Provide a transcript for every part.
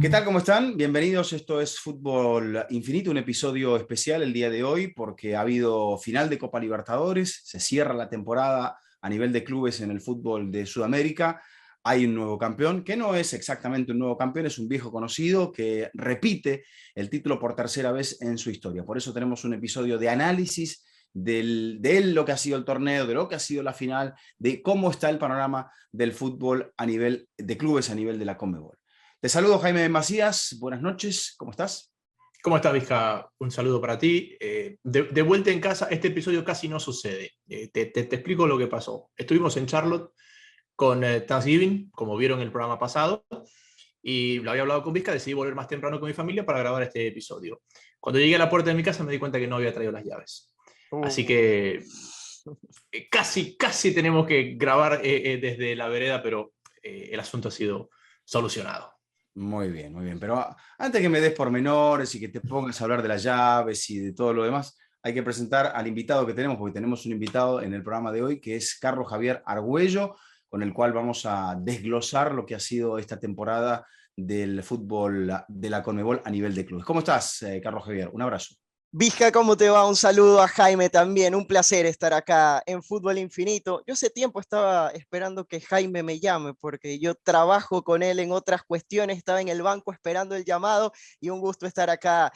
¿Qué tal? ¿Cómo están? Bienvenidos. Esto es Fútbol Infinito, un episodio especial el día de hoy porque ha habido final de Copa Libertadores, se cierra la temporada a nivel de clubes en el fútbol de Sudamérica. Hay un nuevo campeón, que no es exactamente un nuevo campeón, es un viejo conocido que repite el título por tercera vez en su historia. Por eso tenemos un episodio de análisis de lo que ha sido el torneo, de lo que ha sido la final, de cómo está el panorama del fútbol a nivel de clubes, a nivel de la Conmebol. Te saludo, Jaime Macías. Buenas noches, ¿cómo estás? ¿Cómo estás, Vizca? Un saludo para ti. De vuelta en casa, este episodio casi no sucede. Te explico lo que pasó. Estuvimos en Charlotte con Thanksgiving, como vieron en el programa pasado, y lo había hablado con Vizca, decidí volver más temprano con mi familia para grabar este episodio. Cuando llegué a la puerta de mi casa me di cuenta que no había traído las llaves. Así que casi tenemos que grabar desde la vereda, pero el asunto ha sido solucionado. Muy bien, muy bien. Pero antes que me des pormenores y que te pongas a hablar de las llaves y de todo lo demás, hay que presentar al invitado que tenemos, porque tenemos un invitado en el programa de hoy, que es Carlos Javier Argüello, con el cual vamos a desglosar lo que ha sido esta temporada del fútbol de la Conmebol a nivel de clubes. ¿Cómo estás, Carlos Javier? Un abrazo. Vizca, ¿cómo te va? Un saludo a Jaime también. Un placer estar acá en Fútbol Infinito. Yo hace tiempo estaba esperando que Jaime me llame porque yo trabajo con él en otras cuestiones. Estaba en el banco esperando el llamado y un gusto estar acá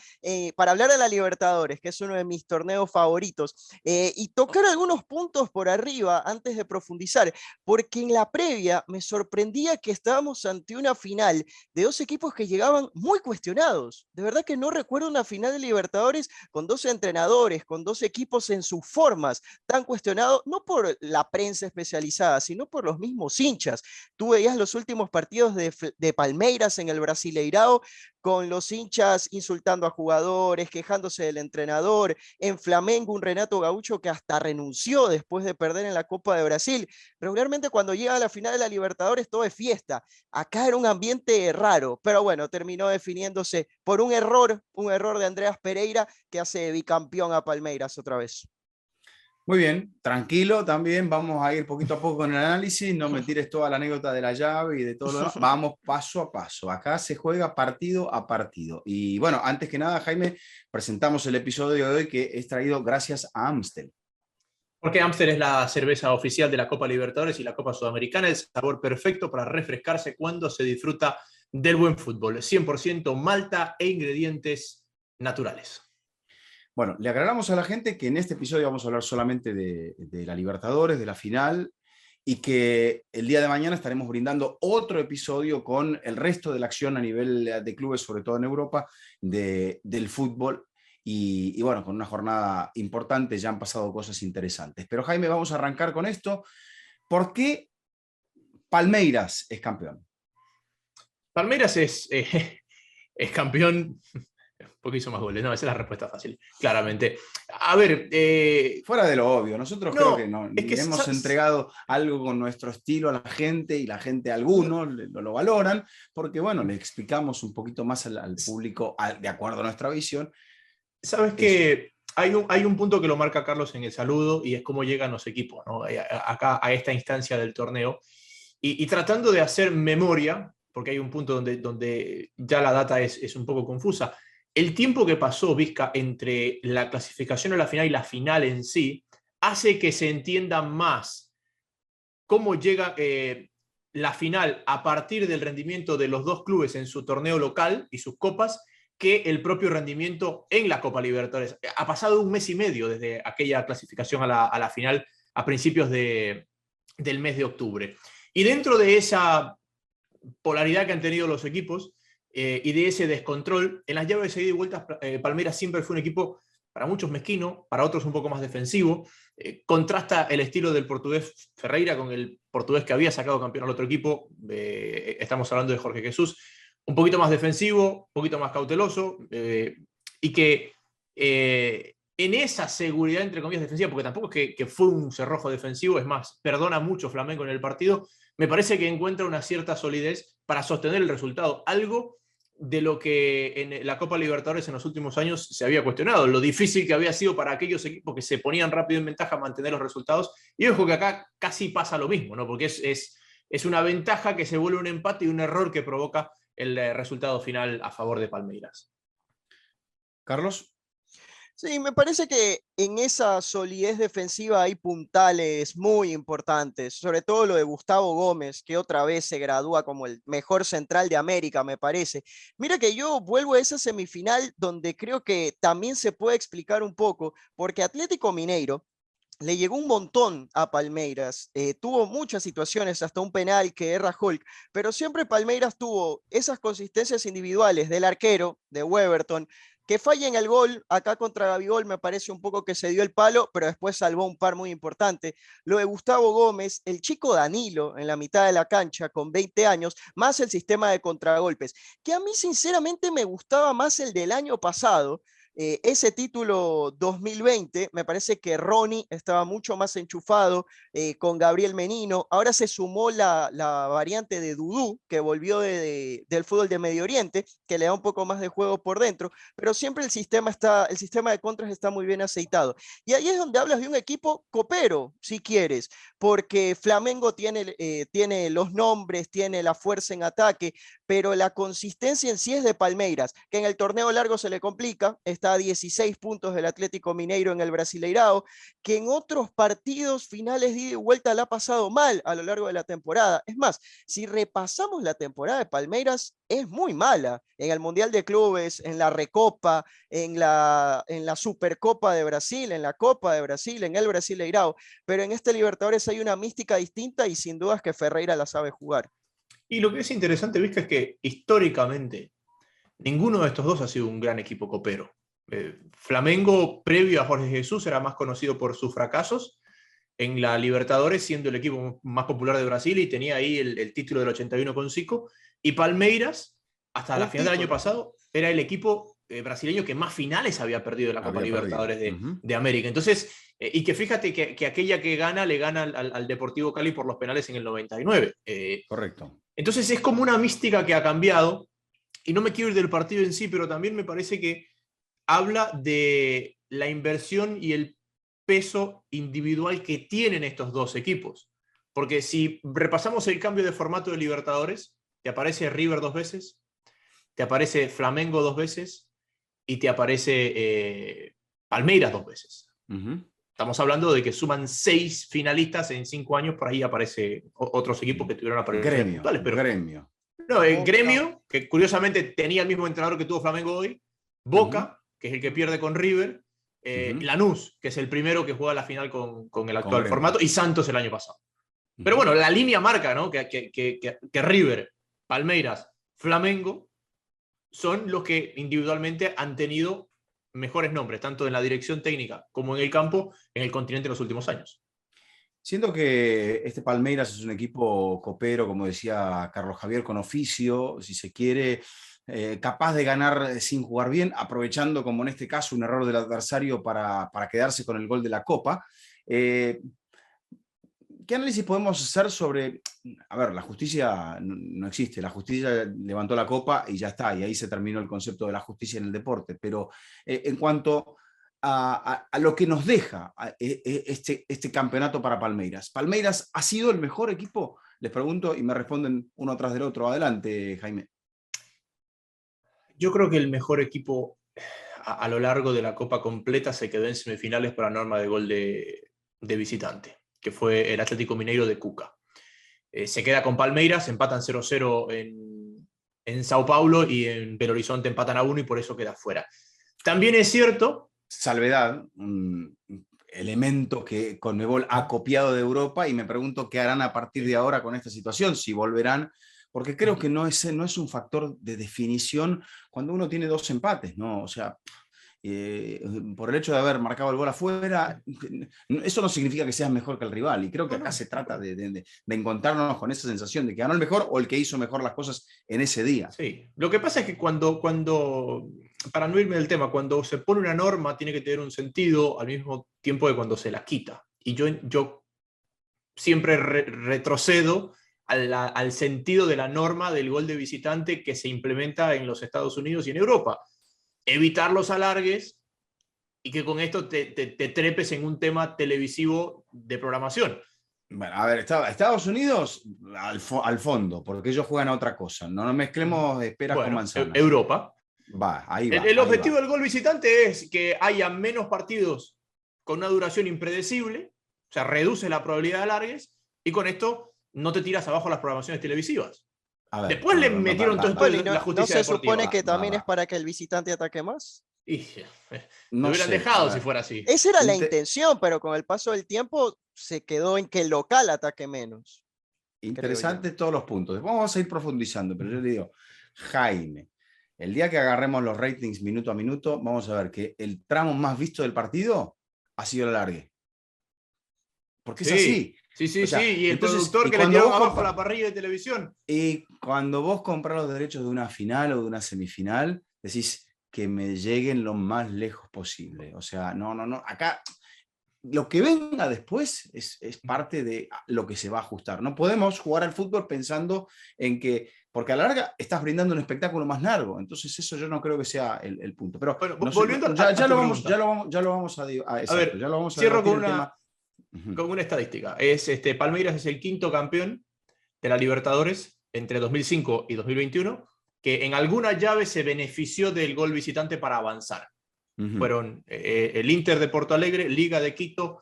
para hablar de la Libertadores, que es uno de mis torneos favoritos, y tocar algunos puntos por arriba antes de profundizar, porque en la previa me sorprendía que estábamos ante una final de dos equipos que llegaban muy cuestionados. De verdad que no recuerdo una final de Libertadores con dos entrenadores, con dos equipos en sus formas, tan cuestionados, no por la prensa especializada, sino por los mismos hinchas. Tú veías los últimos partidos de Palmeiras en el Brasileirao, con los hinchas insultando a jugadores, quejándose del entrenador. En Flamengo, un Renato Gaúcho que hasta renunció después de perder en la Copa de Brasil. Regularmente cuando llega a la final de la Libertadores todo es fiesta. Acá era un ambiente raro, pero bueno, terminó definiéndose por un error de Andreas Pereira, que hace bicampeón a Palmeiras otra vez. Muy bien, tranquilo también, vamos a ir poquito a poco con el análisis, no me tires toda la anécdota de la llave y de todo lo demás, vamos paso a paso, acá se juega partido a partido. Y bueno, antes que nada, Jaime, presentamos el episodio de hoy que es traído gracias a Amstel. Porque Amstel es la cerveza oficial de la Copa Libertadores y la Copa Sudamericana, el sabor perfecto para refrescarse cuando se disfruta del buen fútbol. 100% malta e ingredientes naturales. Bueno, le aclaramos a la gente que en este episodio vamos a hablar solamente de la Libertadores, de la final, y que el día de mañana estaremos brindando otro episodio con el resto de la acción a nivel de clubes, sobre todo en Europa, del fútbol. Y bueno, con una jornada importante ya han pasado cosas interesantes. Pero Jaime, vamos a arrancar con esto. ¿Por qué Palmeiras es campeón? Palmeiras es campeón porque hizo más goles. No, esa es la respuesta fácil, claramente. A ver... Fuera de lo obvio, nosotros creo que no, es que hemos entregado algo con nuestro estilo a la gente y la gente, algunos lo valoran, porque bueno, le explicamos un poquito más al público de acuerdo a nuestra visión. Sabes que hay un punto que lo marca Carlos en el saludo y es cómo llegan los equipos, ¿no? Acá a esta instancia del torneo. Y tratando de hacer memoria, porque hay un punto donde ya la data es un poco confusa. El tiempo que pasó, Vizca, entre la clasificación a la final y la final en sí, hace que se entienda más cómo llega la final a partir del rendimiento de los dos clubes en su torneo local y sus copas, que el propio rendimiento en la Copa Libertadores. Ha pasado un mes y medio desde aquella clasificación a la final a principios del mes de octubre. Y dentro de esa polaridad que han tenido los equipos y de ese descontrol, en las llaves de ida y vuelta, Palmeiras siempre fue un equipo para muchos mezquino, para otros un poco más defensivo. Contrasta el estilo del portugués Ferreira con el portugués que había sacado campeón al otro equipo. Estamos hablando de Jorge Jesús. Un poquito más defensivo, un poquito más cauteloso, y que en esa seguridad, entre comillas, defensiva, porque tampoco es que fue un cerrojo defensivo, es más, perdona mucho Flamengo en el partido, me parece que encuentra una cierta solidez para sostener el resultado, algo de lo que en la Copa Libertadores en los últimos años se había cuestionado, lo difícil que había sido para aquellos equipos que se ponían rápido en ventaja mantener los resultados, y ojo que acá casi pasa lo mismo, ¿no? Porque es una ventaja que se vuelve un empate y un error que provoca el resultado final a favor de Palmeiras. Carlos. Sí, me parece que en esa solidez defensiva hay puntales muy importantes, sobre todo lo de Gustavo Gómez, que otra vez se gradúa como el mejor central de América, me parece. Mira que yo vuelvo a esa semifinal donde creo que también se puede explicar un poco, porque Atlético Mineiro le llegó un montón a Palmeiras, tuvo muchas situaciones, hasta un penal que erra Hulk, pero siempre Palmeiras tuvo esas consistencias individuales del arquero, de Weberton, que falla en el gol, acá contra Gabigol me parece un poco que se dio el palo, pero después salvó un par muy importante. Lo de Gustavo Gómez, el chico Danilo en la mitad de la cancha con 20 años, más el sistema de contragolpes, que a mí sinceramente me gustaba más el del año pasado, ese título 2020, me parece que Ronnie estaba mucho más enchufado con Gabriel Menino. Ahora se sumó la variante de Dudú, que volvió del fútbol de Medio Oriente, que le da un poco más de juego por dentro, pero siempre el sistema de contras está muy bien aceitado. Y ahí es donde hablas de un equipo copero, si quieres, porque Flamengo tiene los nombres, tiene la fuerza en ataque, pero la consistencia en sí es de Palmeiras, que en el torneo largo se le complica, está a 16 puntos del Atlético Mineiro en el Brasileirao, que en otros partidos finales de ida y vuelta la ha pasado mal a lo largo de la temporada. Es más, si repasamos la temporada de Palmeiras, es muy mala. En el Mundial de Clubes, en la Recopa, en la Supercopa de Brasil, en la Copa de Brasil, en el Brasileirao, pero en este Libertadores hay una mística distinta y sin dudas que Ferreira la sabe jugar. Y lo que es interesante, Vizca, es que históricamente ninguno de estos dos ha sido un gran equipo copero. Flamengo, previo a Jorge Jesús, era más conocido por sus fracasos en la Libertadores, siendo el equipo más popular de Brasil y tenía ahí el título del 81 con Zico. Y Palmeiras, hasta la final del año pasado, era el equipo brasileño que más finales había perdido en la Copa Libertadores de América. Entonces, y que fíjate que aquella que gana, le gana al Deportivo Cali por los penales en el 99. Correcto. Entonces es como una mística que ha cambiado, y no me quiero ir del partido en sí, pero también me parece que habla de la inversión y el peso individual que tienen estos dos equipos. Porque si repasamos el cambio de formato de Libertadores, te aparece River 2 veces, te aparece Flamengo 2 veces y te aparece Palmeiras 2 veces. Estamos hablando de que suman 6 finalistas en 5 años, por ahí aparece otros equipos que tuvieron apariciones puntuales. Pero Gremio. No, el Gremio, que curiosamente tenía el mismo entrenador que tuvo Flamengo hoy, Boca, que es el que pierde con River, Lanús, que es el primero que juega la final con el actual formato, y Santos el año pasado. Pero bueno, la línea marca, ¿no? que River, Palmeiras, Flamengo son los que individualmente han tenido mejores nombres, tanto en la dirección técnica como en el campo, en el continente en los últimos años. Siento que este Palmeiras es un equipo copero, como decía Carlos Javier, con oficio, si se quiere, capaz de ganar sin jugar bien, aprovechando, como en este caso, un error del adversario para quedarse con el gol de la Copa. ¿Qué análisis podemos hacer sobre, a ver, la justicia no existe, la justicia levantó la copa y ya está, y ahí se terminó el concepto de la justicia en el deporte, pero en cuanto a lo que nos deja este campeonato para Palmeiras, ¿Palmeiras ha sido el mejor equipo? Les pregunto y me responden uno tras del otro. Adelante, Jaime. Yo creo que el mejor equipo a lo largo de la Copa completa se quedó en semifinales por la norma de gol de visitante, que fue el Atlético Mineiro de Cuca. Se queda con Palmeiras, empatan 0-0 en Sao Paulo y en Belo Horizonte empatan a 1 y por eso queda fuera. También es cierto... Salvedad, un elemento que Conmebol ha copiado de Europa y me pregunto qué harán a partir de ahora con esta situación, si volverán, porque creo que no es un factor de definición cuando uno tiene 2 empates, ¿no? O sea... por el hecho de haber marcado el gol afuera, eso no significa que seas mejor que el rival, y creo que acá se trata de encontrarnos con esa sensación de que ganó el mejor o el que hizo mejor las cosas en ese día. Sí, lo que pasa es que cuando para no irme del tema, cuando se pone una norma tiene que tener un sentido al mismo tiempo que cuando se la quita, y yo siempre retrocedo al sentido de la norma del gol de visitante que se implementa en los Estados Unidos y en Europa. Evitar los alargues y que con esto te trepes en un tema televisivo de programación. Bueno, a ver, Estados Unidos al fondo, porque ellos juegan a otra cosa. No nos mezclemos peras con Bueno, manzanas. Europa. Va, ahí El, va, el ahí objetivo va. del gol visitante es que haya menos partidos con una duración impredecible, o sea, reduce la probabilidad de alargues, y con esto no te tiras abajo las programaciones televisivas. A ver, Después le metieron todo esto Bueno, y de la no justicia se deportiva. supone que también es va. para que el visitante ataque más. Y lo No hubieran sé, a dejado si ver. fuera así. Esa era la Inte- intención, pero con el paso del tiempo se quedó en que el local ataque menos, creo yo. Interesante todos los puntos. Después vamos a ir profundizando, pero yo le digo, Jaime, el día que agarremos los ratings minuto a minuto, vamos a ver que el tramo más visto del partido ha sido el alargue. Porque es Sí, así. sí, sí, O sí. sea, Y el entonces, productor y que le cuando tiraron vos abajo la parrilla de televisión. y cuando vos compras los derechos de una final o de una semifinal, decís que me lleguen lo más lejos posible. O sea, no. Acá lo que venga después es parte de lo que se va a ajustar. No podemos jugar al fútbol pensando en que, porque a la larga estás brindando un espectáculo más largo. Entonces eso yo no creo que sea el punto. Pero Bueno, no sé, volviendo ya tu lo vamos, pregunta. ya lo vamos A exacto, ver, ya lo vamos a cierro debatir el tema. con una estadística. Palmeiras es el quinto campeón de la Libertadores entre 2005 y 2021, que en alguna llave se benefició del gol visitante para avanzar. Fueron el Inter de Porto Alegre, Liga de Quito,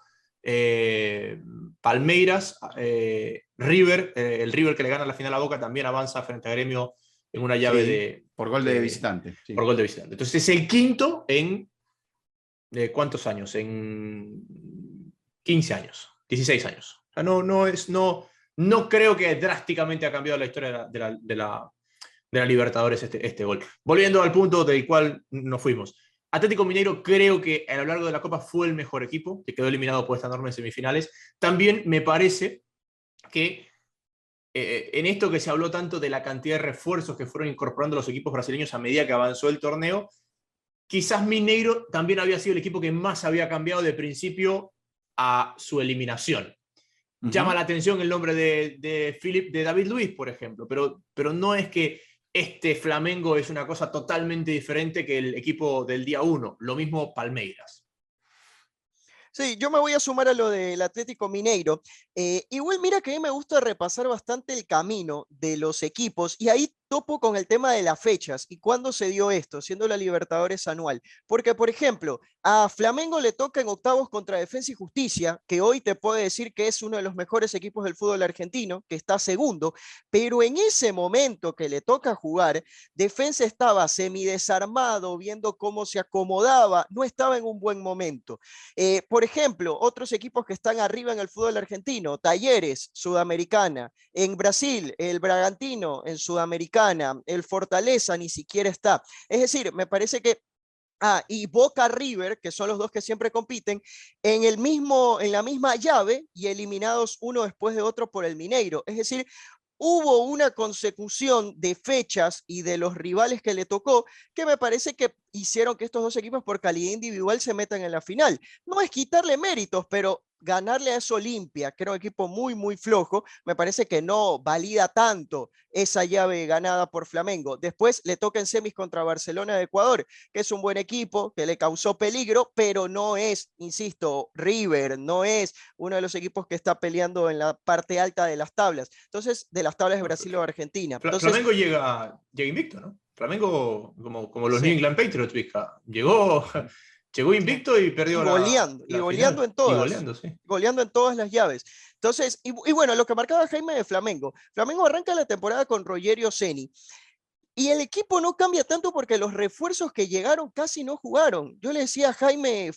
Palmeiras, River, el River que le gana la final a Boca también avanza frente a Gremio en una llave Sí, por gol de visitante. Sí. por gol de visitante. Entonces es el quinto en ¿cuántos años? En 15 años, 16 años. O sea, no creo que drásticamente ha cambiado la historia de la Libertadores este gol. Volviendo al punto del cual nos fuimos. Atlético Mineiro creo que a lo largo de la Copa fue el mejor equipo, que quedó eliminado por esta enorme semifinales. También me parece que en esto que se habló tanto de la cantidad de refuerzos que fueron incorporando los equipos brasileños a medida que avanzó el torneo, quizás Mineiro también había sido el equipo que más había cambiado de principio a su eliminación. Llama la atención el nombre de David Luiz, por ejemplo, pero no es que este Flamengo es una cosa totalmente diferente que el equipo del día 1. Lo mismo Palmeiras. Sí, yo me voy a sumar a lo del Atlético Mineiro. Igual mira que a mí me gusta repasar bastante el camino de los equipos y ahí topo con el tema de las fechas y cuándo se dio esto, siendo la Libertadores anual. Porque, por ejemplo, a Flamengo le toca en octavos contra Defensa y Justicia, que hoy te puede decir que es uno de los mejores equipos del fútbol argentino, que está segundo, pero en ese momento que le toca jugar, Defensa estaba semidesarmado, viendo cómo se acomodaba, no estaba en un buen momento. Por ejemplo, otros equipos que están arriba en el fútbol argentino, Talleres, Sudamericana. En Brasil, el Bragantino en Sudamericana, el Fortaleza ni siquiera está. Es decir, me parece que y Boca River, que son los dos que siempre compiten, en la misma llave y eliminados uno después de otro por el Mineiro. Es decir, hubo una consecución de fechas y de los rivales que le tocó que me parece que hicieron que estos dos equipos por calidad individual se metan en la final. No es quitarle méritos, pero ganarle a eso Olimpia, que era un equipo muy, muy flojo, me parece que no valida tanto esa llave ganada por Flamengo. Después le toca en semis contra Barcelona de Ecuador, que es un buen equipo, que le causó peligro, pero no es, insisto, River, no es uno de los equipos que está peleando en la parte alta de las tablas. Entonces, de las tablas de Brasil o Argentina. Entonces, Flamengo llega invicto, ¿no? Flamengo, como los New sí. England Patriots, llegó invicto y perdió Y la goleando final. en Y todas, goleando, sí. goleando en todas las llaves. Entonces, y bueno, lo que marcaba Jaime de Flamengo. Flamengo arranca la temporada con Rogerio Ceni. Y el equipo no cambia tanto porque los refuerzos que llegaron casi no jugaron. Yo le decía a Jaime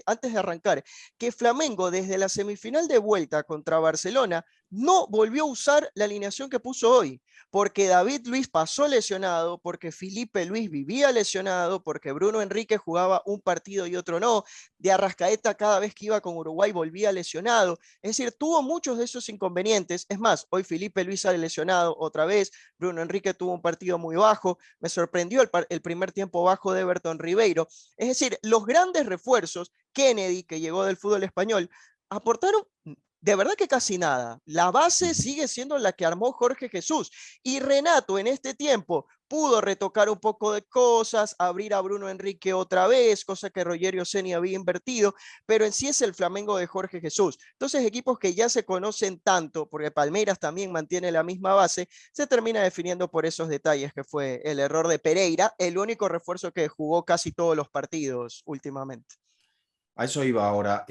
antes de arrancar, que Flamengo desde la semifinal de vuelta contra Barcelona no volvió a usar la alineación que puso hoy, porque David Luiz pasó lesionado, porque Felipe Luis vivía lesionado, porque Bruno Enrique jugaba un partido y otro no, de Arrascaeta cada vez que iba con Uruguay volvía lesionado. Es decir, tuvo muchos de esos inconvenientes. Es más, hoy Felipe Luis sale lesionado otra vez, Bruno Enrique tuvo un partido muy bajo, me sorprendió el primer tiempo bajo de Everton Ribeiro. Es decir, los grandes refuerzos, Kennedy, que llegó del fútbol español, aportaron De verdad que casi nada. La base sigue siendo la que armó Jorge Jesús. Y Renato en este tiempo pudo retocar un poco de cosas, abrir a Bruno Enrique otra vez, cosa que Rogerio Ceni había invertido, pero en sí es el Flamengo de Jorge Jesús. Entonces, equipos que ya se conocen tanto, porque Palmeiras también mantiene la misma base, se termina definiendo por esos detalles, que fue el error de Pereira, el único refuerzo que jugó casi todos los partidos últimamente. A eso iba ahora.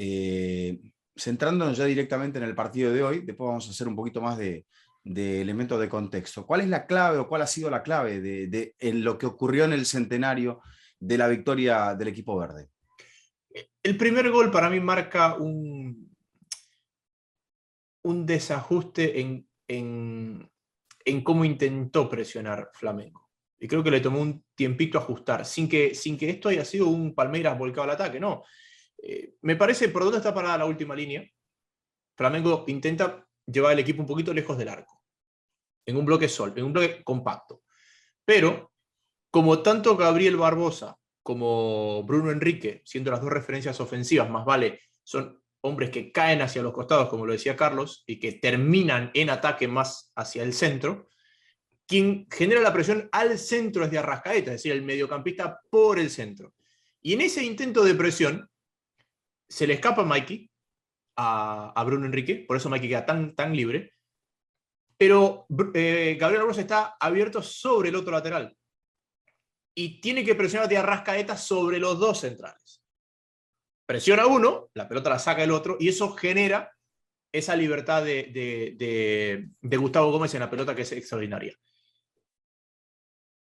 Centrándonos ya directamente en el partido de hoy, después vamos a hacer un poquito más de elementos de contexto. ¿Cuál es la clave o cuál ha sido la clave en lo que ocurrió en el centenario de la victoria del equipo verde? El primer gol para mí marca un desajuste en cómo intentó presionar Flamengo. Y creo que le tomó un tiempito ajustar, sin que esto haya sido un Palmeiras volcado al ataque, no. Me parece por dónde está parada la última línea. Flamengo intenta llevar el equipo un poquito lejos del arco, en un bloque en un bloque compacto. Pero, como tanto Gabriel Barbosa como Bruno Enrique, siendo las dos referencias ofensivas, más vale, son hombres que caen hacia los costados, como lo decía Carlos, y que terminan en ataque más hacia el centro, quien genera la presión al centro es de Arrascaeta, es decir, el mediocampista por el centro. Y en ese intento de presión, se le escapa Mikey a Bruno Enrique, por eso Mikey queda tan libre, pero Gabriel Barbosa está abierto sobre el otro lateral y tiene que presionar de Arrascaeta sobre los dos centrales. Presiona uno, la pelota la saca el otro, y eso genera esa libertad de Gustavo Gómez en la pelota, que es extraordinaria.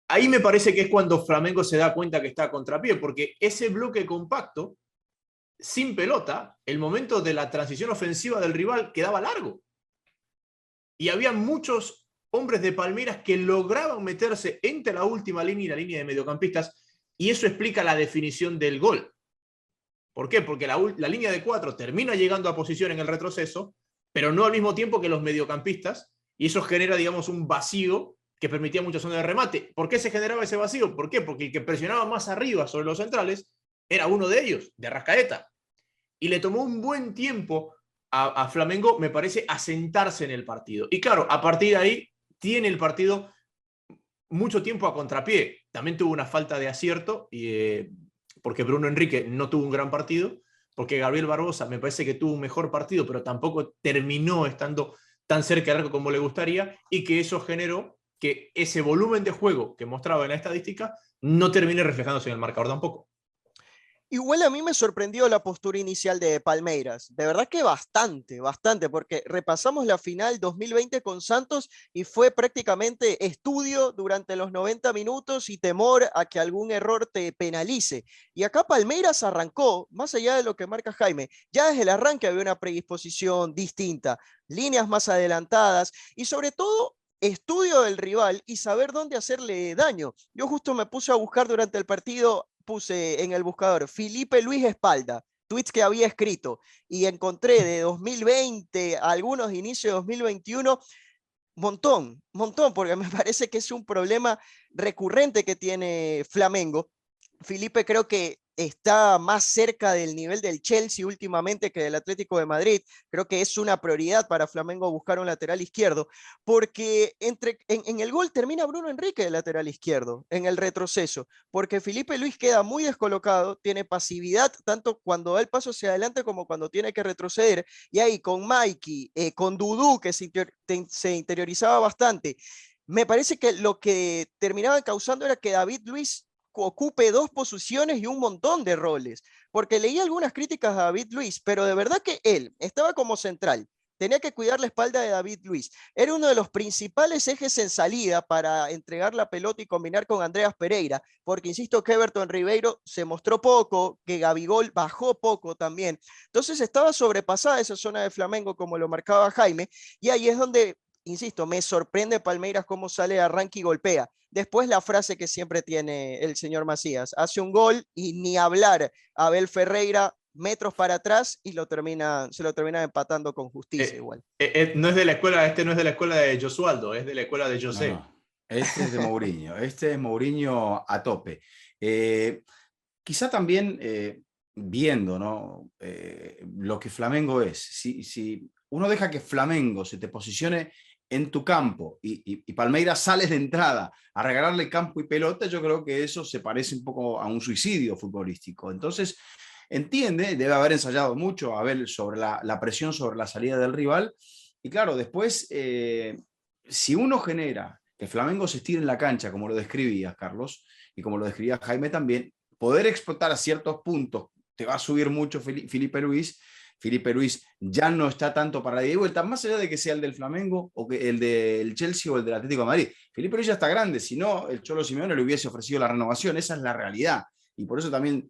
Ahí me parece que es cuando Flamengo se da cuenta que está a contrapié, porque ese bloque compacto, sin pelota, el momento de la transición ofensiva del rival quedaba largo. Y había muchos hombres de Palmeiras que lograban meterse entre la última línea y la línea de mediocampistas, y eso explica la definición del gol. ¿Por qué? Porque la línea de 4 termina llegando a posición en el retroceso, pero no al mismo tiempo que los mediocampistas, y eso genera, digamos, un vacío que permitía muchas zonas de remate. ¿Por qué se generaba ese vacío? ¿Por qué? Porque el que presionaba más arriba sobre los centrales era uno de ellos, de Arrascaeta. Y le tomó un buen tiempo a Flamengo, me parece, asentarse en el partido. Y claro, a partir de ahí tiene el partido mucho tiempo a contrapié. También tuvo una falta de acierto, porque Bruno Enrique no tuvo un gran partido, porque Gabriel Barbosa me parece que tuvo un mejor partido, pero tampoco terminó estando tan cerca del arco como le gustaría, y que eso generó que ese volumen de juego que mostraba en la estadística no termine reflejándose en el marcador tampoco. Igual a mí me sorprendió la postura inicial de Palmeiras, de verdad que bastante, porque repasamos la final 2020 con Santos y fue prácticamente estudio durante los 90 minutos y temor a que algún error te penalice. Y acá Palmeiras arrancó, más allá de lo que marca Jaime, ya desde el arranque había una predisposición distinta, líneas más adelantadas y sobre todo estudio del rival y saber dónde hacerle daño. Yo justo me puse a buscar durante el partido, puse en el buscador Felipe Luis Espalda, tweets que había escrito, y encontré de 2020 a algunos inicios de 2021, montón, porque me parece que es un problema recurrente que tiene Flamengo. Felipe creo que está más cerca del nivel del Chelsea últimamente que del Atlético de Madrid. Creo que es una prioridad para Flamengo buscar un lateral izquierdo, porque en el gol termina Bruno Enrique de lateral izquierdo, en el retroceso, porque Felipe Luis queda muy descolocado, tiene pasividad tanto cuando da el paso hacia adelante como cuando tiene que retroceder, y ahí con Mikey, con Dudú, que se interiorizaba bastante, me parece que lo que terminaba causando era que David Luiz ocupe dos posiciones y un montón de roles, porque leí algunas críticas a David Luiz, pero de verdad que él estaba como central, tenía que cuidar la espalda de David Luiz, era uno de los principales ejes en salida para entregar la pelota y combinar con Andreas Pereira, porque insisto que Everton Ribeiro se mostró poco, que Gabigol bajó poco también, entonces estaba sobrepasada esa zona de Flamengo como lo marcaba Jaime, y ahí es donde, insisto, me sorprende Palmeiras cómo sale de arranque y golpea. Después la frase que siempre tiene el señor Macías, hace un gol y ni hablar, Abel Ferreira metros para atrás y se lo termina empatando con justicia igual. No es de la escuela, este no es de la escuela de Josualdo, es de la escuela de José. No. Este es de Mourinho, este es Mourinho a tope. Quizá también viendo, ¿no? Lo que Flamengo es, si uno deja que Flamengo se te posicione en tu campo y Palmeiras sales de entrada a regalarle campo y pelota, yo creo que eso se parece un poco a un suicidio futbolístico. Entonces, entiende, debe haber ensayado mucho a ver sobre la presión sobre la salida del rival. Y claro, después, si uno genera que Flamengo se estire en la cancha, como lo describías, Carlos, y como lo describía Jaime también, poder explotar a ciertos puntos, te va a subir mucho Filipe Luis. Filipe Luis ya no está tanto para la ida y vuelta, más allá de que sea el del Flamengo o que el del Chelsea o el del Atlético de Madrid. Filipe Luis ya está grande, si no, el Cholo Simeone le hubiese ofrecido la renovación, esa es la realidad. Y por eso también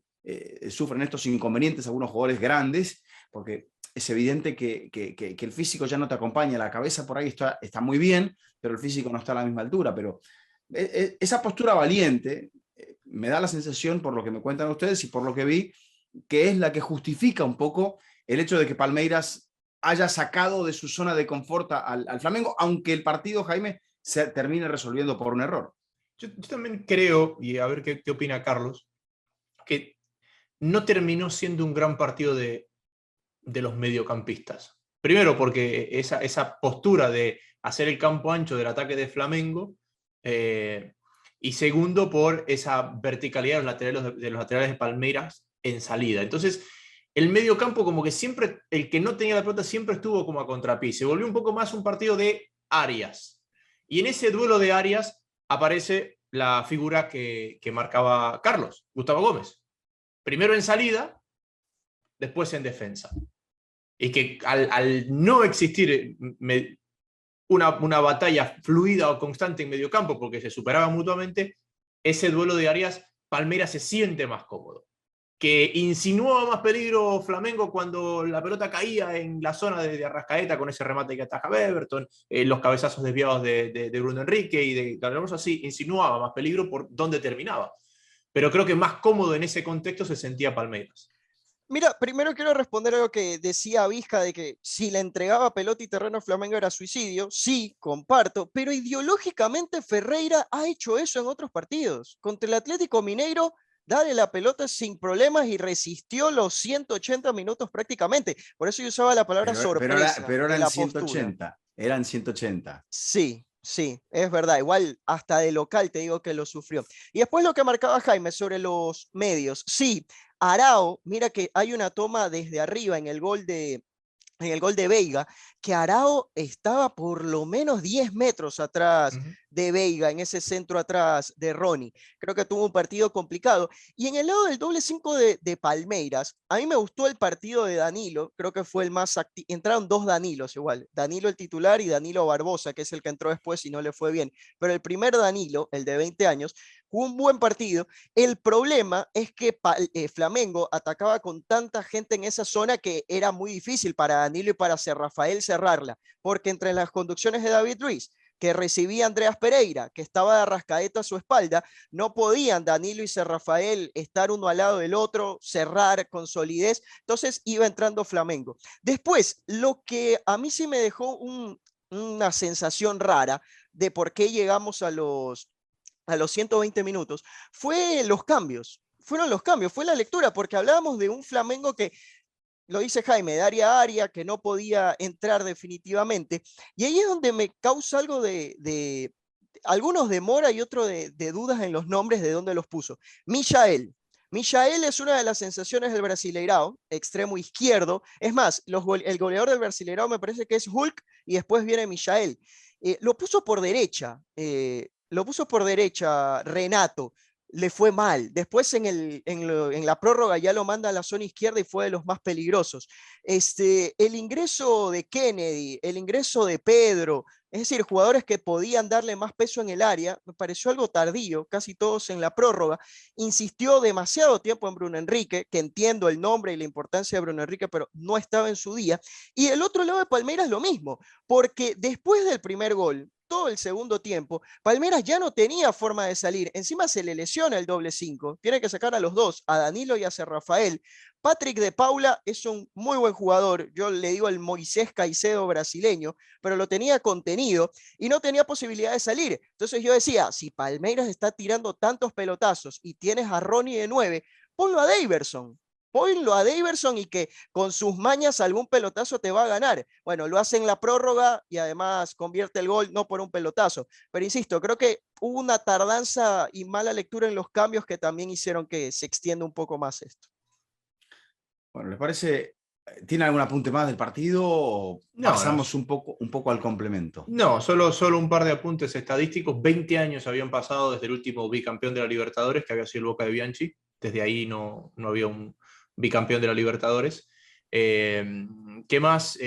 sufren estos inconvenientes algunos jugadores grandes, porque es evidente que el físico ya no te acompaña, la cabeza por ahí está muy bien, pero el físico no está a la misma altura. Pero esa postura valiente me da la sensación, por lo que me cuentan ustedes y por lo que vi, que es la que justifica un poco el hecho de que Palmeiras haya sacado de su zona de confort al Flamengo, aunque el partido, Jaime, se termine resolviendo por un error. Yo también creo, y a ver qué opina Carlos, que no terminó siendo un gran partido de los mediocampistas. Primero porque esa postura de hacer el campo ancho del ataque de Flamengo, y segundo por esa verticalidad de los laterales de Palmeiras en salida. Entonces, el medio campo como que siempre, el que no tenía la pelota siempre estuvo como a contrapié. Se volvió un poco más un partido de áreas. Y en ese duelo de áreas aparece la figura que marcaba Carlos, Gustavo Gómez. Primero en salida, después en defensa. Y que al no existir una batalla fluida o constante en medio campo, porque se superaban mutuamente, ese duelo de áreas, Palmeiras se siente más cómodo. Que insinuaba más peligro Flamengo cuando la pelota caía en la zona de Arrascaeta con ese remate que ataja Beverton, los cabezazos desviados de Bruno Enrique y de Gabriel Rosa, sí, insinuaba más peligro por dónde terminaba. Pero creo que más cómodo en ese contexto se sentía Palmeiras. Mira, primero quiero responder a lo que decía Vizca de que si le entregaba pelota y terreno a Flamengo era suicidio. Sí, comparto, pero ideológicamente Ferreira ha hecho eso en otros partidos. Contra el Atlético Mineiro, dale la pelota sin problemas y resistió los 180 minutos prácticamente. Por eso yo usaba la palabra sorpresa. Pero de eran la 180, postura. eran 180. Sí, sí, es verdad. Igual hasta de local te digo que lo sufrió. Y después lo que marcaba Jaime sobre los medios. Sí, Arao, mira que hay una toma desde arriba en el gol de Veiga, que Arao estaba por lo menos 10 metros atrás de Veiga, en ese centro atrás de Ronnie. Creo que tuvo un partido complicado. Y en el lado del doble 5 de Palmeiras, a mí me gustó el partido de Danilo, creo que fue el más activo. Entraron dos Danilos igual, Danilo el titular y Danilo Barbosa, que es el que entró después y no le fue bien. Pero el primer Danilo, el de 20 años, jugó un buen partido. El problema es que Flamengo atacaba con tanta gente en esa zona que era muy difícil para Danilo y para Rafael cerrarla, porque entre las conducciones de David Luiz, que recibía Andreas Pereira, que estaba de Arrascaeta a su espalda, no podían Danilo y Rafael estar uno al lado del otro, cerrar con solidez, entonces iba entrando Flamengo. Después, lo que a mí sí me dejó una sensación rara de por qué llegamos a los 120 minutos, fueron los cambios, fue la lectura, porque hablábamos de un Flamengo que, lo dice Jaime, de área a área, que no podía entrar definitivamente, y ahí es donde me causa algo de algunos demora y otro de dudas en los nombres de dónde los puso. Michael es una de las sensaciones del Brasileirao, extremo izquierdo, es más, el goleador del Brasileirao me parece que es Hulk, y después viene Michael. Lo puso por derecha, Renato, le fue mal. Después en la prórroga ya lo manda a la zona izquierda y fue de los más peligrosos. El ingreso de Kennedy, el ingreso de Pedro, es decir, jugadores que podían darle más peso en el área, me pareció algo tardío, casi todos en la prórroga. Insistió demasiado tiempo en Bruno Enrique, que entiendo el nombre y la importancia de Bruno Enrique, pero no estaba en su día. Y el otro lado de Palmeiras lo mismo, porque después del primer gol, todo el segundo tiempo, Palmeiras ya no tenía forma de salir. Encima se le lesiona el doble 5. Tiene que sacar a los dos, a Danilo y a Rafael. Patrick de Paula es un muy buen jugador. Yo le digo el Moisés Caicedo brasileño, pero lo tenía contenido y no tenía posibilidad de salir. Entonces yo decía, si Palmeiras está tirando tantos pelotazos y tienes a Ronnie de 9, ponlo a Daverson. ponlo a Daverson y que con sus mañas algún pelotazo te va a ganar. Bueno, lo hace en la prórroga y además convierte el gol no por un pelotazo. Pero insisto, creo que hubo una tardanza y mala lectura en los cambios que también hicieron que se extienda un poco más esto. Bueno, ¿les parece? ¿Tiene algún apunte más del partido o pasamos un poco al complemento? No, solo un par de apuntes estadísticos. 20 años habían pasado desde el último bicampeón de la Libertadores, que había sido el Boca de Bianchi. Desde ahí no había un bicampeón de la Libertadores. ¿Qué más?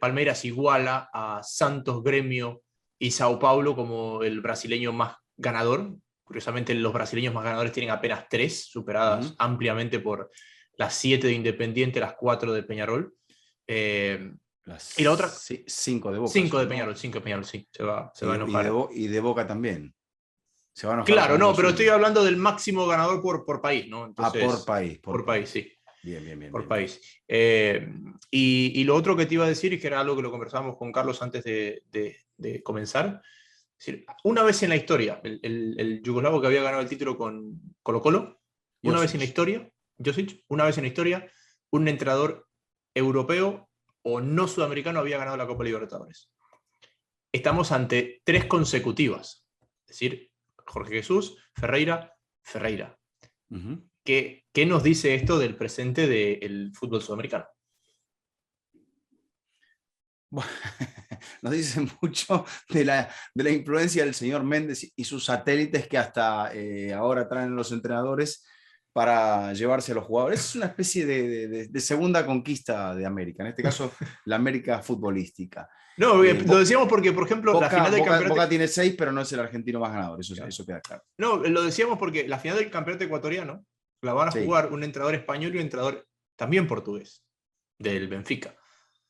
Palmeiras iguala a Santos, Gremio y Sao Paulo como el brasileño más ganador. Curiosamente, los brasileños más ganadores tienen apenas 3, superadas ampliamente por las 7 de Independiente, las 4 de Peñarol. Y la otra, 5 de Boca. 5 de Peñarol, 5 de Peñarol, sí, se va a enojar. Y de Boca también. Se va a enojar. Claro, no, pero estoy hablando del máximo ganador por país, ¿no? Entonces, por país. Por país, sí. Bien. Por país. Y lo otro que te iba a decir, y que era algo que lo conversábamos con Carlos antes de comenzar, es decir, una vez en la historia, el yugoslavo que había ganado el título con Colo-Colo, una vez en la historia, Josic, una vez en la historia, un entrenador europeo o no sudamericano había ganado la Copa Libertadores. Estamos ante 3 consecutivas. Es decir, Jorge Jesús, Ferreira. ¿Qué nos dice esto del presente del fútbol sudamericano? Bueno, nos dice mucho de la influencia del señor Méndez y sus satélites que hasta ahora traen los entrenadores para llevarse a los jugadores. Es una especie de segunda conquista de América, en este caso la América futbolística. No, lo decíamos porque, por ejemplo, Boca, la final del campeonato... Boca tiene 6, pero no es el argentino más ganador, eso queda claro. No, lo decíamos porque la final del campeonato ecuatoriano la van a jugar un entrenador español y un entrenador también portugués, del Benfica.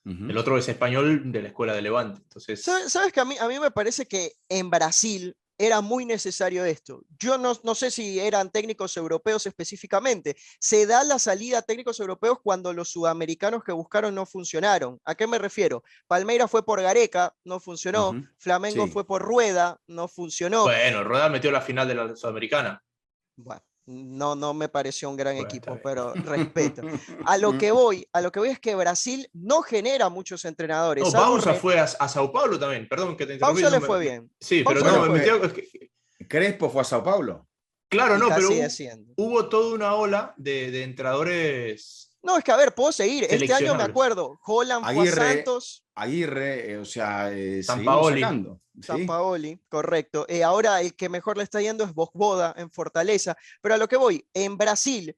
El otro es español de la Escuela de Levante. Entonces... ¿Sabes que a mí me parece que en Brasil era muy necesario esto? Yo no sé si eran técnicos europeos específicamente. Se da la salida a técnicos europeos cuando los sudamericanos que buscaron no funcionaron. ¿A qué me refiero? Palmeiras fue por Gareca, no funcionó. Flamengo fue por Rueda, no funcionó. Bueno, Rueda metió la final de la Sudamericana. Bueno, no me pareció un gran equipo, pero respeto. A lo que voy es que Brasil no genera muchos entrenadores. No, Bausa fue a Sao Paulo también, perdón que te interrumpí. Bausa le fue bien. Sí, pero Crespo fue a Sao Paulo. Claro, no, pero hubo toda una ola de entrenadores. No, es que a ver, puedo seguir. Este año me acuerdo, Holland fue a Santos. Aguirre, Sampaoli. Sampaoli, correcto. Ahora el que mejor le está yendo es Vojvoda en Fortaleza. Pero a lo que voy, en Brasil,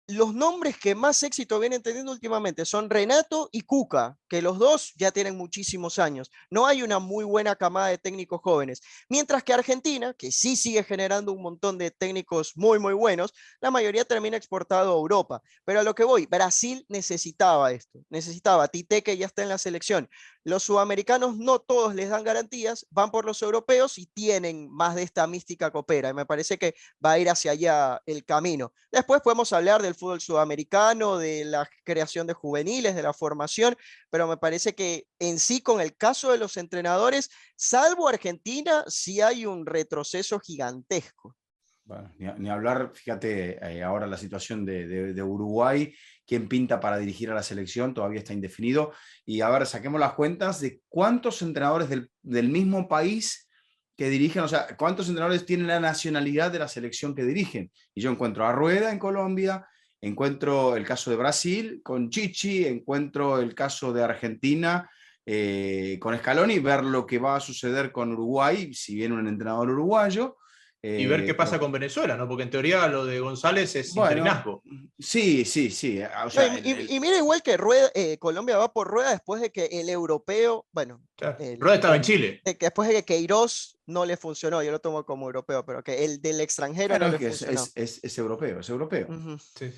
los nombres que más éxito vienen teniendo últimamente son Renato y Cuca, que los dos ya tienen muchísimos años. No hay una muy buena camada de técnicos jóvenes. Mientras que Argentina, que sí sigue generando un montón de técnicos muy, muy buenos, la mayoría termina exportado a Europa. Pero a lo que voy, Brasil necesitaba esto. Necesitaba Tite, que ya está en la selección. Los sudamericanos no todos les dan garantías, van por los europeos y tienen más de esta mística copera. Y me parece que va a ir hacia allá el camino. Después podemos hablar del fútbol sudamericano, de la creación de juveniles, de la formación, pero me parece que en sí, con el caso de los entrenadores, salvo Argentina, sí hay un retroceso gigantesco. Bueno, ni hablar, fíjate, ahora la situación de Uruguay, quién pinta para dirigir a la selección, todavía está indefinido. Y a ver, saquemos las cuentas de cuántos entrenadores del mismo país que dirigen, o sea, cuántos entrenadores tienen la nacionalidad de la selección que dirigen. Y yo encuentro a Rueda en Colombia, encuentro el caso de Brasil con Chichi, encuentro el caso de Argentina con Scaloni, ver lo que va a suceder con Uruguay, si viene un entrenador uruguayo. Y ver qué pasa con Venezuela, ¿no? Porque en teoría lo de González es interinazgo. Sí. O sea, y mira, igual que Colombia va por Rueda después de que el europeo, Rueda estaba en Chile. Después de que Queiroz no le funcionó, yo lo tomo como europeo, pero que el del extranjero no le funcionó. Es europeo. Sí.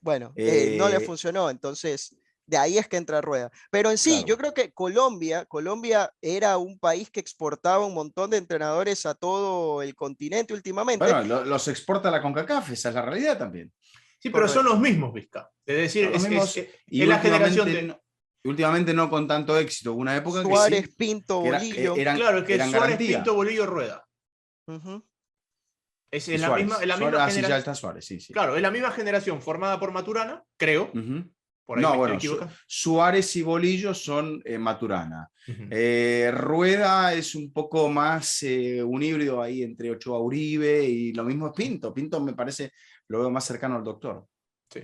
Bueno, no le funcionó, entonces... De ahí es que entra Rueda. Pero en sí, claro, yo creo que Colombia era un país que exportaba un montón de entrenadores a todo el continente últimamente. Bueno, los exporta la CONCACAF, esa es la realidad también. Sí, pero son los mismos, Vizca. Es decir, es la generación de... Últimamente no con tanto éxito. Hubo una época Suárez, que sí, Pinto, Bolillo. Claro, es que Suárez, garantía. Pinto, Bolillo, Rueda. Es Y la Suárez. misma, la Suárez, misma sí, ya generación. está Suárez, sí, sí. Claro, es la misma generación formada por Maturana, creo. Ujú. Por ahí No, me estoy bueno, equivocando. Suárez y Bolillo son Maturana. Ujú. Rueda es un poco más un híbrido ahí entre Ochoa Uribe y lo mismo es Pinto. Pinto me parece, lo veo más cercano al doctor. Sí.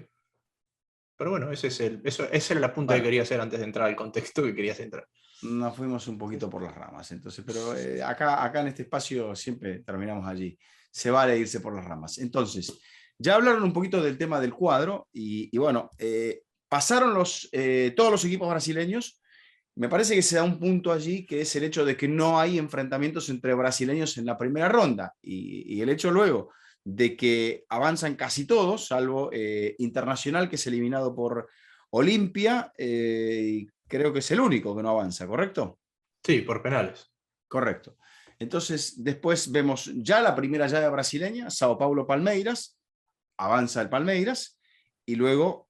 Pero bueno, esa era la punta que Bueno, quería hacer antes de entrar al contexto que querías entrar. nos fuimos un poquito por las ramas, entonces, pero acá en este espacio siempre terminamos allí. Se vale irse por las ramas. Entonces, ya hablaron un poquito del tema del cuadro y bueno, pasaron todos los equipos brasileños. Me parece que se da un punto allí que es el hecho de que no hay enfrentamientos entre brasileños en la primera ronda y el hecho luego de que avanzan casi todos, salvo Internacional, que es eliminado por Olimpia, y creo que es el único que no avanza, ¿correcto? Sí, por penales. Correcto. Entonces, después vemos ya la primera llave brasileña, Sao Paulo Palmeiras, avanza el Palmeiras, y luego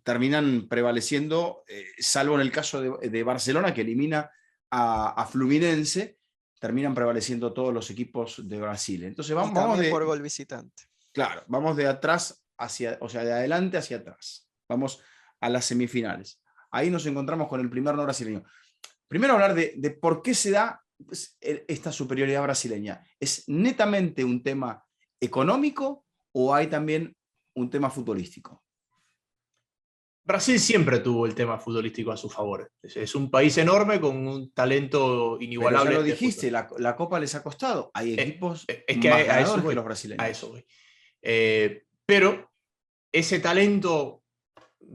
terminan prevaleciendo, salvo en el caso de Barcelona, que elimina a Fluminense, terminan prevaleciendo todos los equipos de Brasil. Entonces Y vamos también por gol visitante. claro, vamos de atrás hacia, o sea, de adelante hacia atrás. Vamos a las semifinales. Ahí nos encontramos con el primer no brasileño. Primero hablar de por qué se da esta superioridad brasileña. ¿Es netamente un tema económico o hay también un tema futbolístico? Brasil siempre tuvo el tema futbolístico a su favor. Es un país enorme con un talento Pero ya inigualable lo de fútbol. dijiste, la Copa les ha costado. Hay equipos Es que más a eso ganadores que voy. los A brasileños. eso voy. Pero ese talento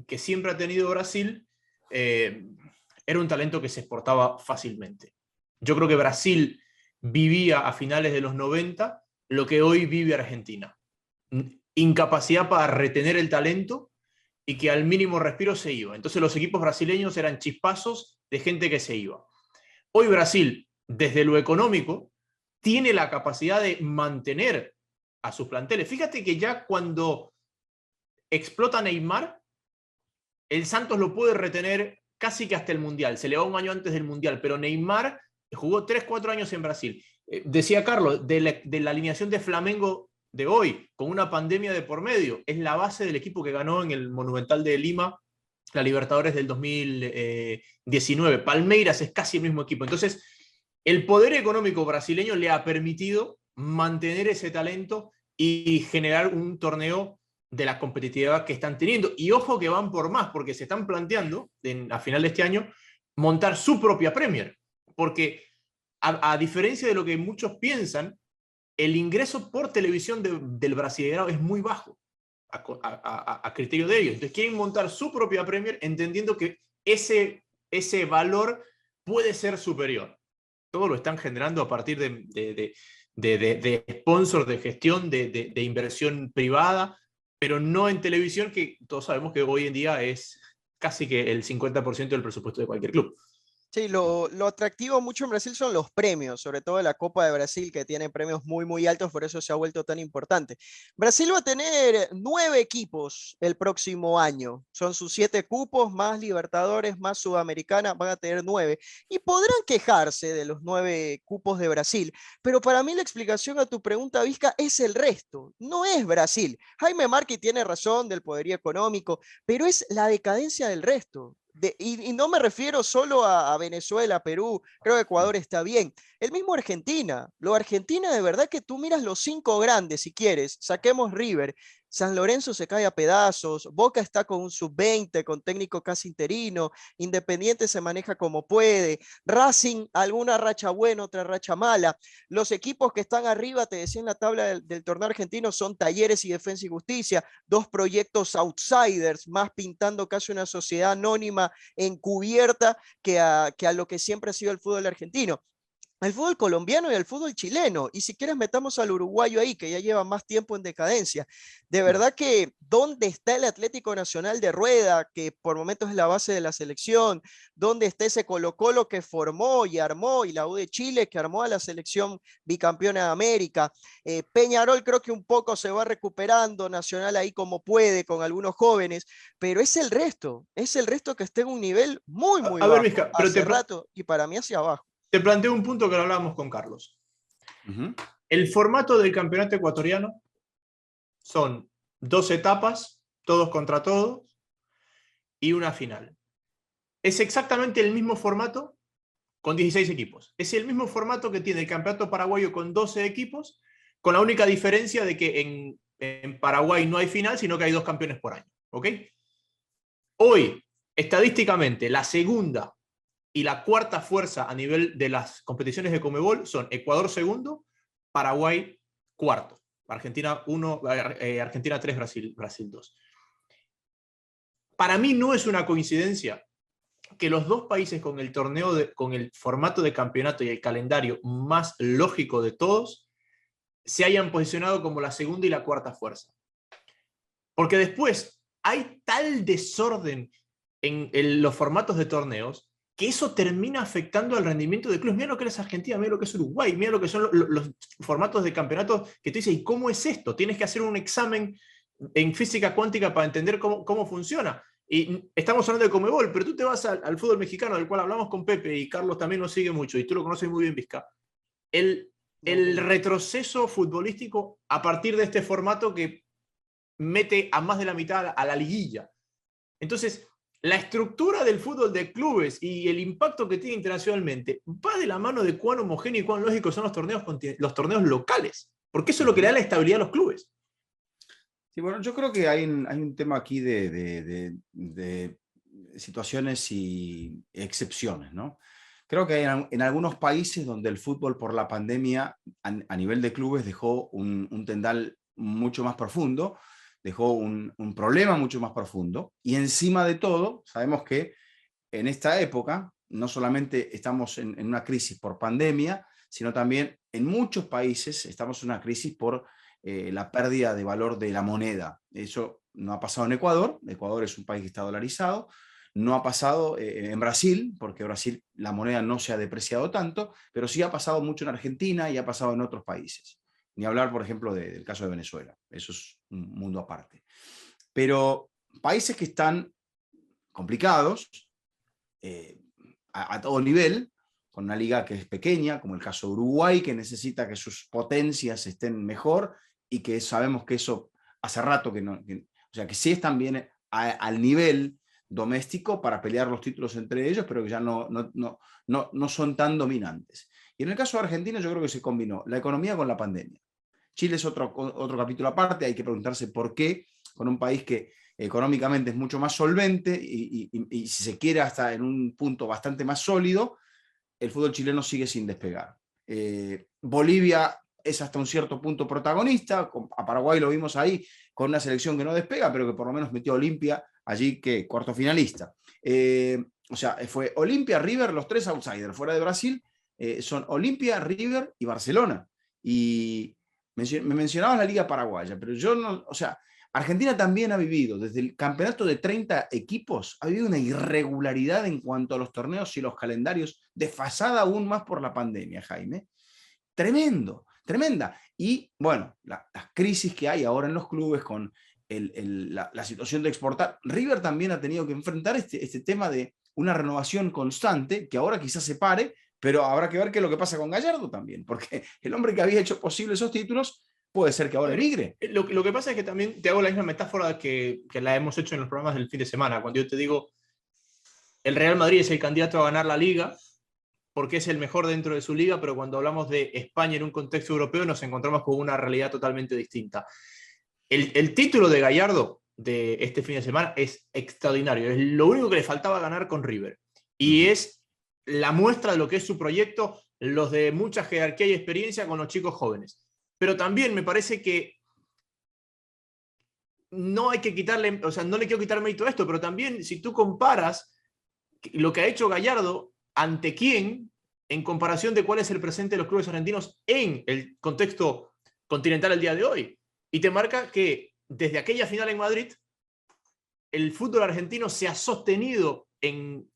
que siempre ha tenido Brasil era un talento que se exportaba fácilmente. Yo creo que Brasil vivía a finales de los 90 lo que hoy vive Argentina. Incapacidad para retener el talento y que al mínimo respiro se iba. Entonces los equipos brasileños eran chispazos de gente que se iba. Hoy Brasil, desde lo económico, tiene la capacidad de mantener a sus planteles. Fíjate que ya cuando explota Neymar, el Santos lo puede retener casi que hasta el Mundial. Se le va un año antes del Mundial, pero Neymar jugó 3-4 años en Brasil. Decía Carlos, de la alineación de Flamengo de hoy, con una pandemia de por medio, es la base del equipo que ganó en el Monumental de Lima la Libertadores del 2019. Palmeiras es casi el mismo equipo. Entonces, el poder económico brasileño le ha permitido mantener ese talento y generar un torneo de la competitividad que están teniendo. Y ojo que van por más, porque se están planteando, a final de este año, montar su propia Premier. Porque a diferencia de lo que muchos piensan, el ingreso por televisión del Brasileirao es muy bajo a criterio de ellos. Entonces quieren montar su propia Premier entendiendo que ese valor puede ser superior. Todo lo están generando a partir de sponsors, de gestión, de inversión privada, pero no en televisión, que todos sabemos que hoy en día es casi que el 50% del presupuesto de cualquier club. Sí, lo atractivo mucho en Brasil son los premios, sobre todo la Copa de Brasil, que tiene premios muy, muy altos, por eso se ha vuelto tan importante. Brasil va a tener 9 equipos el próximo año. Son sus 7 cupos, más Libertadores, más Sudamericana, van a tener 9. Y podrán quejarse de los 9 cupos de Brasil, pero para mí la explicación a tu pregunta, Vizca, es el resto. No es Brasil. Jaime Marqui tiene razón del poderío económico, pero es la decadencia del resto. Y no me refiero solo a Venezuela, Perú, creo que Ecuador está bien. El mismo Argentina, Argentina de verdad que tú miras los 5 grandes si quieres, saquemos River, San Lorenzo se cae a pedazos, Boca está con un sub-20, con técnico casi interino, Independiente se maneja como puede, Racing alguna racha buena, otra racha mala. Los equipos que están arriba, te decía en la tabla del torneo argentino, son Talleres y Defensa y Justicia, 2 proyectos outsiders, más pintando casi una sociedad anónima encubierta que a lo que siempre ha sido el fútbol argentino. El fútbol colombiano y el fútbol chileno, y si quieres metamos al uruguayo ahí, que ya lleva más tiempo en decadencia. De verdad que, ¿dónde está el Atlético Nacional de Rueda, que por momentos es la base de la selección? ¿Dónde está ese Colo-Colo que formó y armó, y la U de Chile que armó a la selección bicampeona de América? Peñarol creo que un poco se va recuperando, Nacional ahí como puede, con algunos jóvenes, pero es el resto que está en un nivel muy, muy A ver, bajo, Vizca, pero hace rato, y para mí hacia abajo. te planteo un punto que lo hablábamos con Carlos. El formato del campeonato ecuatoriano son 2 etapas, todos contra todos, y una final. Es exactamente el mismo formato con 16 equipos. Es el mismo formato que tiene el campeonato paraguayo con 12 equipos, con la única diferencia de que en Paraguay no hay final, sino que hay 2 campeones por año. ¿Ok? Hoy, estadísticamente, la segunda y la cuarta fuerza a nivel de las competiciones de Conmebol son Ecuador segundo, Paraguay cuarto, Argentina 1, Argentina 3, Brasil 2. Para mí no es una coincidencia que los 2 países con el torneo, con el formato de campeonato y el calendario más lógico de todos, se hayan posicionado como la segunda y la cuarta fuerza. Porque después hay tal desorden en los formatos de torneos que eso termina afectando al rendimiento de clubes. Mira lo que es Argentina, mira lo que es Uruguay, mira lo que son los formatos de campeonato que tú dices, ¿y cómo es esto? Tienes que hacer un examen en física cuántica para entender cómo funciona. Y estamos hablando de Conmebol, pero tú te vas al fútbol mexicano, del cual hablamos con Pepe, y Carlos también nos sigue mucho, y tú lo conoces muy bien, Vizca. El retroceso futbolístico a partir de este formato que mete a más de la mitad a la liguilla. Entonces, la estructura del fútbol de clubes y el impacto que tiene internacionalmente va de la mano de cuán homogéneo y cuán lógicos son los torneos locales, porque eso es lo que le da la estabilidad a los clubes. Sí, bueno, yo creo que hay un tema aquí de situaciones y excepciones, ¿no? Creo que hay en algunos países donde el fútbol por la pandemia a nivel de clubes dejó un tendal mucho más profundo, dejó un problema mucho más profundo, y encima de todo sabemos que en esta época no solamente estamos en una crisis por pandemia, sino también en muchos países estamos en una crisis por la pérdida de valor de la moneda. Eso no ha pasado en Ecuador. Ecuador es un país que está dolarizado. No ha pasado en Brasil, porque Brasil la moneda no se ha depreciado tanto, pero sí ha pasado mucho en Argentina y ha pasado en otros países. Ni hablar, por ejemplo, del caso de Venezuela. Eso es un mundo aparte. Pero países que están complicados, a todo nivel, con una liga que es pequeña, como el caso de Uruguay, que necesita que sus potencias estén mejor, y que sabemos que eso hace rato que no, o sea, que sí están bien al nivel doméstico para pelear los títulos entre ellos, pero que ya no son tan dominantes. Y en el caso de Argentina yo creo que se combinó la economía con la pandemia. Chile es otro capítulo aparte, hay que preguntarse por qué, con un país que económicamente es mucho más solvente y si se quiere hasta en un punto bastante más sólido, el fútbol chileno sigue sin despegar. Bolivia es hasta un cierto punto protagonista, a Paraguay lo vimos ahí con una selección que no despega, pero que por lo menos metió a Olimpia allí, que cuarto finalista. O sea, fue Olimpia, River, los 3 outsiders fuera de Brasil, son Olimpia, River y Barcelona. Y me mencionabas la Liga Paraguaya, pero yo no, o sea, Argentina también ha vivido, desde el campeonato de 30 equipos, ha habido una irregularidad en cuanto a los torneos y los calendarios, desfasada aún más por la pandemia, Jaime. Tremendo, tremenda. Y bueno, las crisis que hay ahora en los clubes con la situación de exportar. River también ha tenido que enfrentar este tema de una renovación constante, que ahora quizás se pare, pero habrá que ver qué es lo que pasa con Gallardo también, porque el hombre que había hecho posible esos títulos puede ser que ahora emigre. Lo que pasa es que también te hago la misma metáfora que la hemos hecho en los programas del fin de semana, cuando yo te digo, el Real Madrid es el candidato a ganar la Liga, porque es el mejor dentro de su liga, pero cuando hablamos de España en un contexto europeo nos encontramos con una realidad totalmente distinta. El título de Gallardo de este fin de semana es extraordinario, es lo único que le faltaba ganar con River, y es la muestra de lo que es su proyecto, los de mucha jerarquía y experiencia con los chicos jóvenes. Pero también me parece que no hay que quitarle, o sea, no le quiero quitar mérito a esto, pero también si tú comparas lo que ha hecho Gallardo ante quién, en comparación de cuál es el presente de los clubes argentinos en el contexto continental el día de hoy, y te marca que desde aquella final en Madrid, el fútbol argentino se ha sostenido en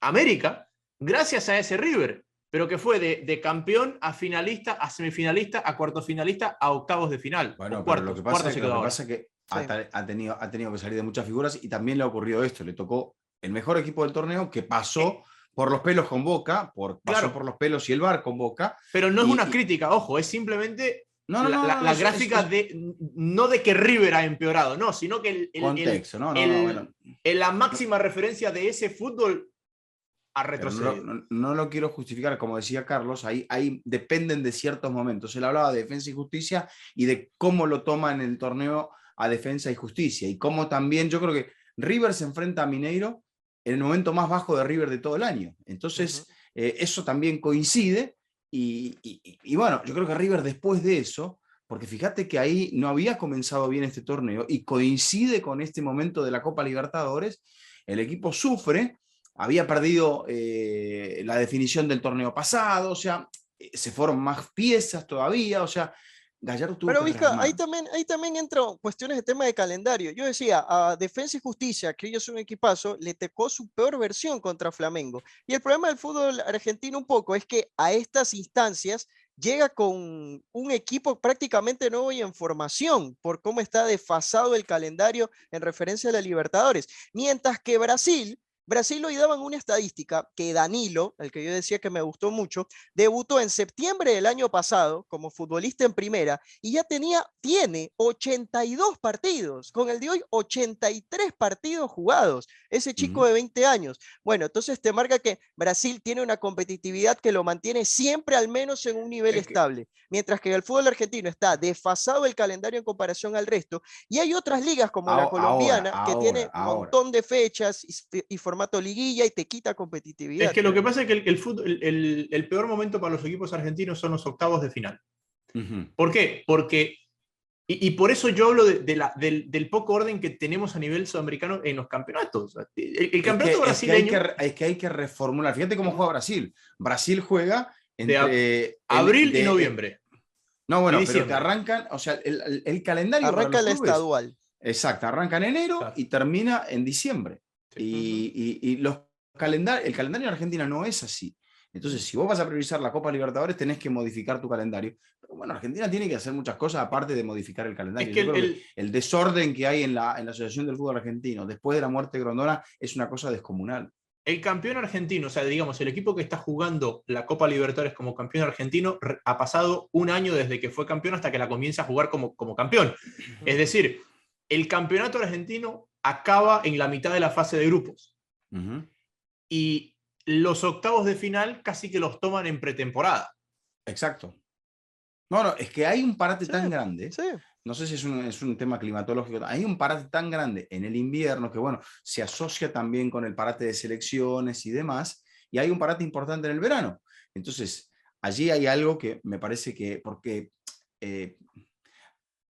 América gracias a ese River, pero que fue de campeón a finalista, a semifinalista, a cuarto finalista, a octavos de final. Bueno, pero lo que pasa es que sí, ha tenido que salir de muchas figuras, y también le ha ocurrido esto, le tocó el mejor equipo del torneo que pasó por los pelos con Boca, pasó Claro, por los pelos y el VAR con Boca. pero no es una Y crítica, ojo, es simplemente la gráfica es no de que River ha empeorado, no, sino que contexto, bueno. la máxima referencia de ese fútbol ha Pero retrocedido. no lo quiero justificar, como decía Carlos, ahí dependen de ciertos momentos. Él hablaba de Defensa y Justicia y de cómo lo toma en el torneo a Defensa y Justicia, y cómo también yo creo que River se enfrenta a Mineiro en el momento más bajo de River de todo el año. Entonces, eso también coincide, y bueno, yo creo que River después de eso, porque fíjate que ahí no había comenzado bien este torneo, y coincide con este momento de la Copa Libertadores, el equipo sufre, había perdido la definición del torneo pasado, o sea, se fueron más piezas todavía, o sea, Gallardo tuvo Pero que Vizca, rearmar. ahí también entran cuestiones de tema de calendario. Yo decía, a Defensa y Justicia, que ellos son un equipazo, le tocó su peor versión contra Flamengo. Y el problema del fútbol argentino un poco es que a estas instancias llega con un equipo prácticamente nuevo y en formación, por cómo está desfasado el calendario en referencia a la Libertadores. Mientras que Brasil hoy daban una estadística que Danilo, el que yo decía que me gustó mucho, debutó en septiembre del año pasado como futbolista en primera y ya tiene 82 partidos, con el de hoy 83 partidos jugados, ese chico de 20 años. Bueno, entonces te marca que Brasil tiene una competitividad que lo mantiene siempre al menos en un nivel estable, mientras que el fútbol argentino está desfasado el calendario en comparación al resto, y hay otras ligas como la colombiana que tiene un Ahora. montón de fechas y formato liguilla y te quita Es competitividad. que lo que pasa es que el peor momento para los equipos argentinos son los octavos de final. ¿Por qué? Porque, y por eso yo hablo del poco orden que tenemos a nivel sudamericano en los campeonatos. El campeonato brasileño... Es que hay que reformular. Fíjate cómo juega Brasil. Brasil juega de abril y noviembre. No, bueno, y pero te arrancan, o sea, el calendario para arranca los el clubes. estadual. Exacto, arranca en enero, Claro. y termina en diciembre. Sí. Y el calendario en Argentina no es así. Entonces, si vos vas a priorizar la Copa Libertadores, tenés que modificar tu calendario. Pero bueno, Argentina tiene que hacer muchas cosas aparte de modificar el calendario. Es que Yo creo que el desorden que hay en la Asociación del Fútbol Argentino después de la muerte de Grondona es una cosa descomunal. el campeón argentino, o sea, digamos, el equipo que está jugando la Copa Libertadores como campeón argentino, ha pasado un año desde que fue campeón hasta que la comienza a jugar como campeón. Es decir, el campeonato argentino acaba en la mitad de la fase de grupos. Y los octavos de final casi que los toman en pretemporada. Exacto. No, es que hay un parate tan grande. Sí. No sé si es un tema climatológico. Hay un parate tan grande en el invierno que, bueno, se asocia también con el parate de selecciones y demás. Y hay un parate importante en el verano. Entonces, allí hay algo que me parece que, porque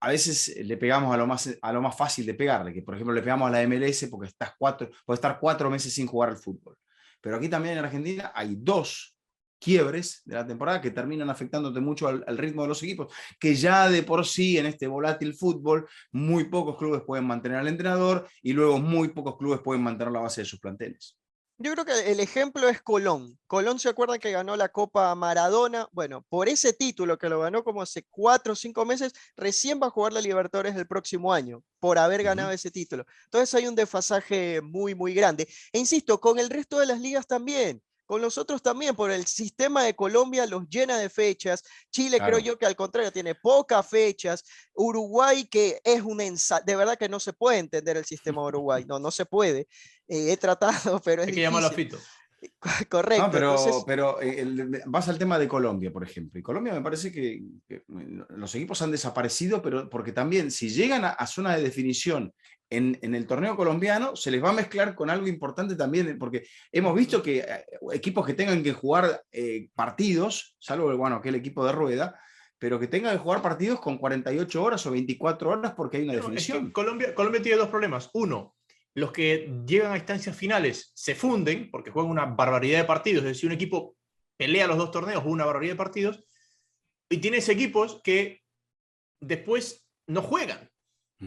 a veces le pegamos a lo más fácil de pegarle, que por ejemplo le pegamos a la MLS porque puede estar 4 meses sin jugar al fútbol. Pero aquí también en Argentina hay 2 quiebres de la temporada que terminan afectándote mucho al ritmo de los equipos, que ya de por sí en este volátil fútbol muy pocos clubes pueden mantener al entrenador y luego muy pocos clubes pueden mantener la base de sus planteles. Yo creo que el ejemplo es Colón. Colón se acuerda que ganó la Copa Maradona. Bueno, por ese título que lo ganó como hace 4 o 5 meses, recién va a jugar la Libertadores el próximo año, por haber ganado ese título. Entonces hay un desfasaje muy, muy grande. E insisto, con el resto de las ligas también. Con los otros también, por el sistema de Colombia los llena de fechas. Chile creo yo que al contrario tiene pocas fechas. Uruguay que es una de verdad que no se puede entender el sistema de Uruguay. No se puede. He tratado, pero es Hay que difícil. llamarlo a Fito. Correcto. No, Entonces... pero vas al tema de Colombia, por ejemplo. Y Colombia me parece que los equipos han desaparecido, pero porque también si llegan a zona de definición en el torneo colombiano, se les va a mezclar con algo importante también, porque hemos visto que equipos que tengan que jugar partidos, salvo bueno, aquel equipo de Rueda, pero que tengan que jugar partidos con 48 horas o 24 horas porque hay una definición. Es que Colombia tiene 2 problemas. Uno, los que llegan a instancias finales se funden porque juegan una barbaridad de partidos. Es decir, un equipo pelea los 2 torneos, juega una barbaridad de partidos, y tienes equipos que después no juegan.